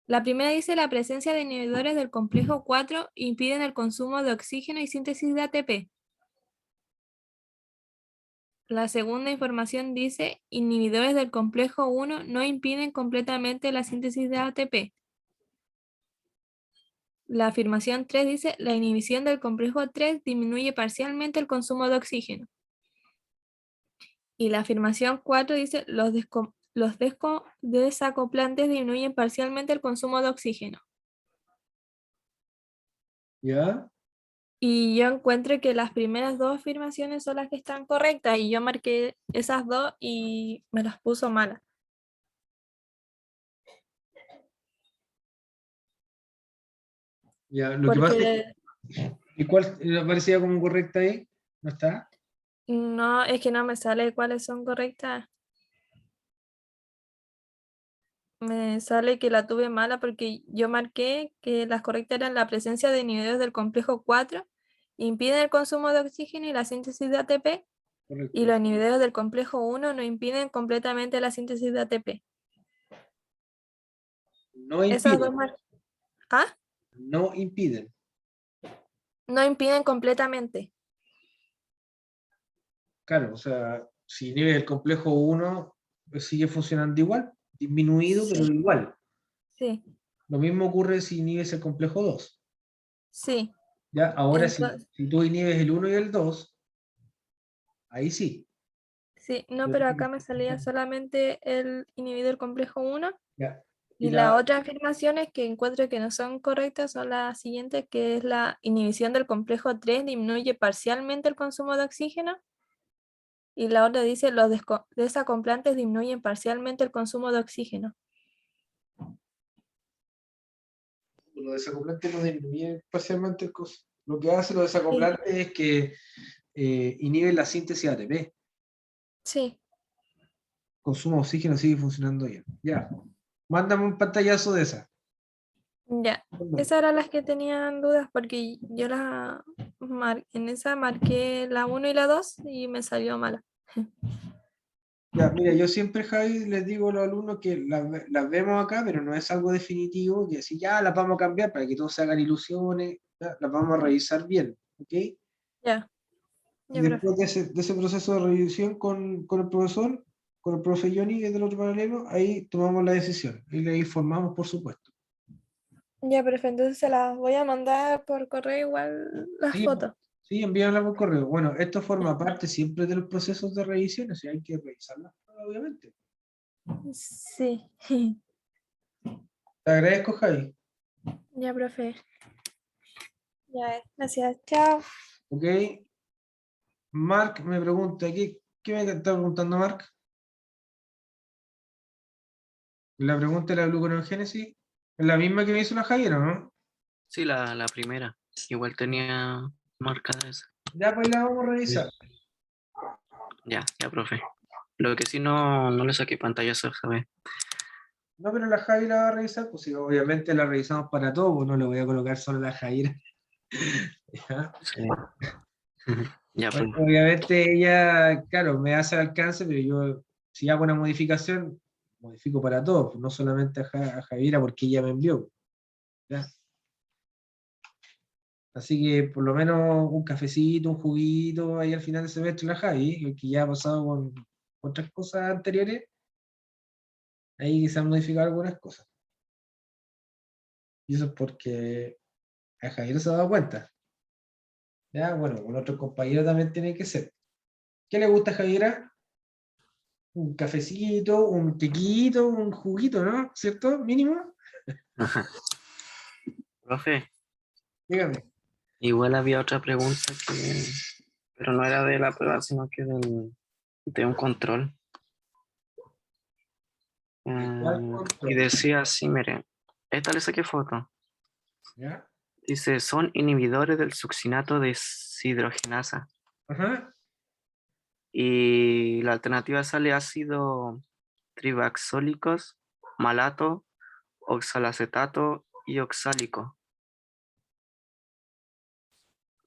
la primera dice la presencia de inhibidores del complejo 4 impiden el consumo de oxígeno y síntesis de ATP. La segunda información dice inhibidores del complejo 1 no impiden completamente la síntesis de ATP. La afirmación 3 dice la inhibición del complejo 3 disminuye parcialmente el consumo de oxígeno. Y la afirmación 4 dice los desacoplantes disminuyen parcialmente el consumo de oxígeno. ¿Ya? Y yo encuentro que las primeras dos afirmaciones son las que están correctas y yo marqué esas dos y me las puso malas. Ya. Lo que pasa es Porque ¿y cuál aparecía como correcta ahí? ¿No está? no, es que no me sale cuáles son correctas. Me sale que la tuve mala porque yo marqué que las correctas eran la presencia de inhibidores del complejo 4, impiden el consumo de oxígeno y la síntesis de ATP, y Correcto. los inhibidores del complejo 1 no impiden completamente la síntesis de ATP. No Esas dos impiden. ¿Ah? No impiden. No impiden completamente. Claro, o sea, si inhibe el complejo 1, pues sigue funcionando igual, disminuido, pero Sí, igual. sí, Lo mismo ocurre si inhibes el complejo 2. sí. ¿Ya? Ahora, Entonces, si tú inhibes el 1 y el 2, ahí sí. sí, no, pero acá me salía solamente el inhibidor complejo 1. Ya. Y Y las otras afirmaciones que encuentro que no son correctas son las siguientes, que es la inhibición del complejo 3 disminuye parcialmente el consumo de oxígeno. Y la otra dice los desacoplantes disminuyen parcialmente el consumo de oxígeno. los desacoplantes no disminuyen parcialmente el costo. Lo que hace los Sí, desacoplantes es que inhiben la síntesis de ATP. sí, Consumo de oxígeno sigue funcionando bien. Ya. Mándame un pantallazo de esa. ya. Esas eran las que tenían dudas porque yo en esa marqué la 1 y la 2 y me salió mala. Ya, mira, yo siempre, Javi, les digo a los alumnos que las vemos acá, pero no es algo definitivo, que si ya las vamos a cambiar para que todos se hagan ilusiones, ya, las vamos a revisar bien, ¿ok? Y Ya, ya, profe. después de ese proceso de revisión con el profesor, con el profe Johnny, que es del otro paralelo, ahí tomamos la decisión y le informamos, por supuesto. Ya, profe, entonces se las voy a mandar por correo igual las Sí, fotos. sí, envíanla por correo. Bueno, esto forma parte siempre de los procesos de revisión, así hay que revisarlas, obviamente. Sí. Te agradezco, Javi. Ya, profe. Ya, gracias. Chao. ¿Ok? Mark me pregunta, ¿Qué me está preguntando Marc? La pregunta de la gluconeogénesis es la misma que me hizo la Javiera, ¿no? Sí, la primera. Igual tenía marcada esa. Ya, pues la vamos a revisar. Ya, profe. Lo que sí no le saqué pantallazo esa vez. No, pero la Javi la va a revisar, pues sí, obviamente la revisamos para todo, pues no le voy a colocar solo la Javiera. ¿Ya? Sí. Ya, pues. Obviamente ella, claro, me hace el alcance, pero yo, si hago una modificación, modifico para todos, pues no solamente a Javiera porque ella me envió. ¿Ya? Así que por lo menos un cafecito, un juguito ahí al final del semestre la Javi, que ya ha pasado con otras cosas anteriores, ahí que se han modificado algunas cosas. Y eso es porque a Javier se ha dado cuenta. Ya, bueno, con otros compañeros también tiene que ser. ¿Qué le gusta a Javiera? Un cafecito, un tequito, un juguito, ¿no? ¿Cierto? Mínimo. Profe, Dígame. igual había otra pregunta pero no era de la prueba, sino que de un control. ¿Cuál Y control? decía así, mire, esta le saqué foto. ¿Ya? Dice, son inhibidores del succinato deshidrogenasa. Ajá. Y la alternativa sale ácido tribaxólicos, malato, oxalacetato y oxálico.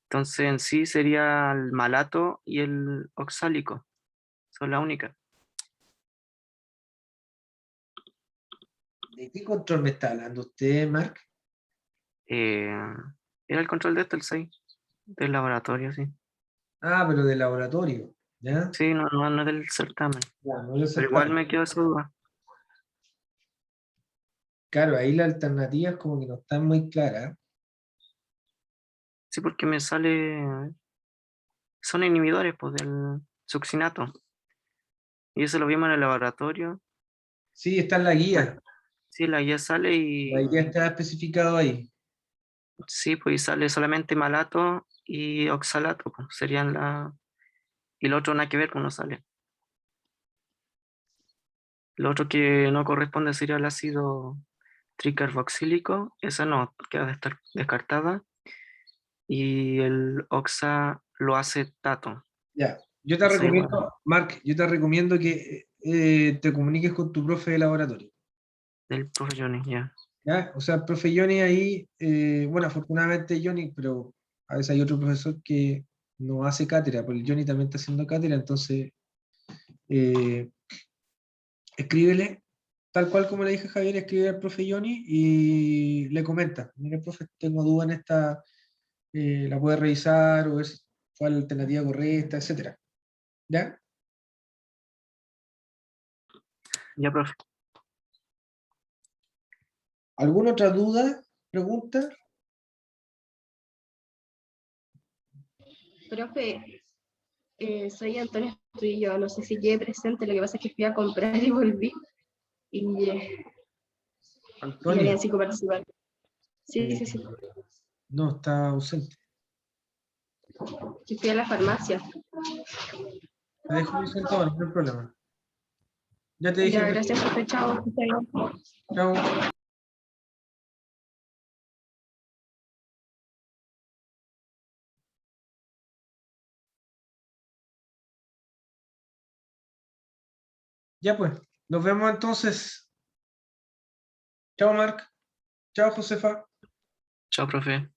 Entonces en sí sería el malato y el oxálico. Son la única. ¿De qué control me está hablando usted, Marc? Era el control de el 6 del laboratorio, sí. Ah, pero de laboratorio. ¿Ya? Sí, no del certamen. Ya, no lo Pero igual aceptamos. me quedó esa duda. Claro, ahí las alternativas como que no están muy claras. Sí, porque me sale... Son inhibidores pues, del succinato. Y eso lo vimos en el laboratorio. Sí, está en la guía. Sí, la guía sale La guía está especificado ahí. sí, pues y sale solamente malato y oxalato, pues, serían la... Y lo otro nada que ver, pues no sale. Lo otro que no corresponde sería el ácido tricarboxílico, esa no, queda descartada. Y el oxaloacetato, Ya. Yo te esa igual, recomiendo, Marc, yo te recomiendo que te comuniques con tu profe de laboratorio. del profe Johnny, ya. ¿Ya? O sea, el profe Johnny ahí, bueno, afortunadamente Johnny, pero a veces hay otro profesor que no hace cátedra, porque el Johnny también está haciendo cátedra, entonces escríbele, tal cual como le dije a Javier, escribe al profe Johnny y le comenta, mire, profe, tengo duda en esta, la puede revisar o ver cuál es la alternativa correcta, etcétera. ¿Ya? Ya, profe. ¿Alguna otra duda, pregunta? Profe, soy Antonio Astudillo, no sé si quedé presente, lo que pasa es que fui a comprar y volví y Antonio, había cinco participantes. Sí, sí, sí, no, está ausente. que fui a la farmacia. Te dejo muy sentado, no hay problema. Ya te dije Ya, que... gracias, profe, chao. que esté bien. Chao. Ya pues, nos vemos entonces. Chao, Marc. Chao, Josefa. Chao, profe.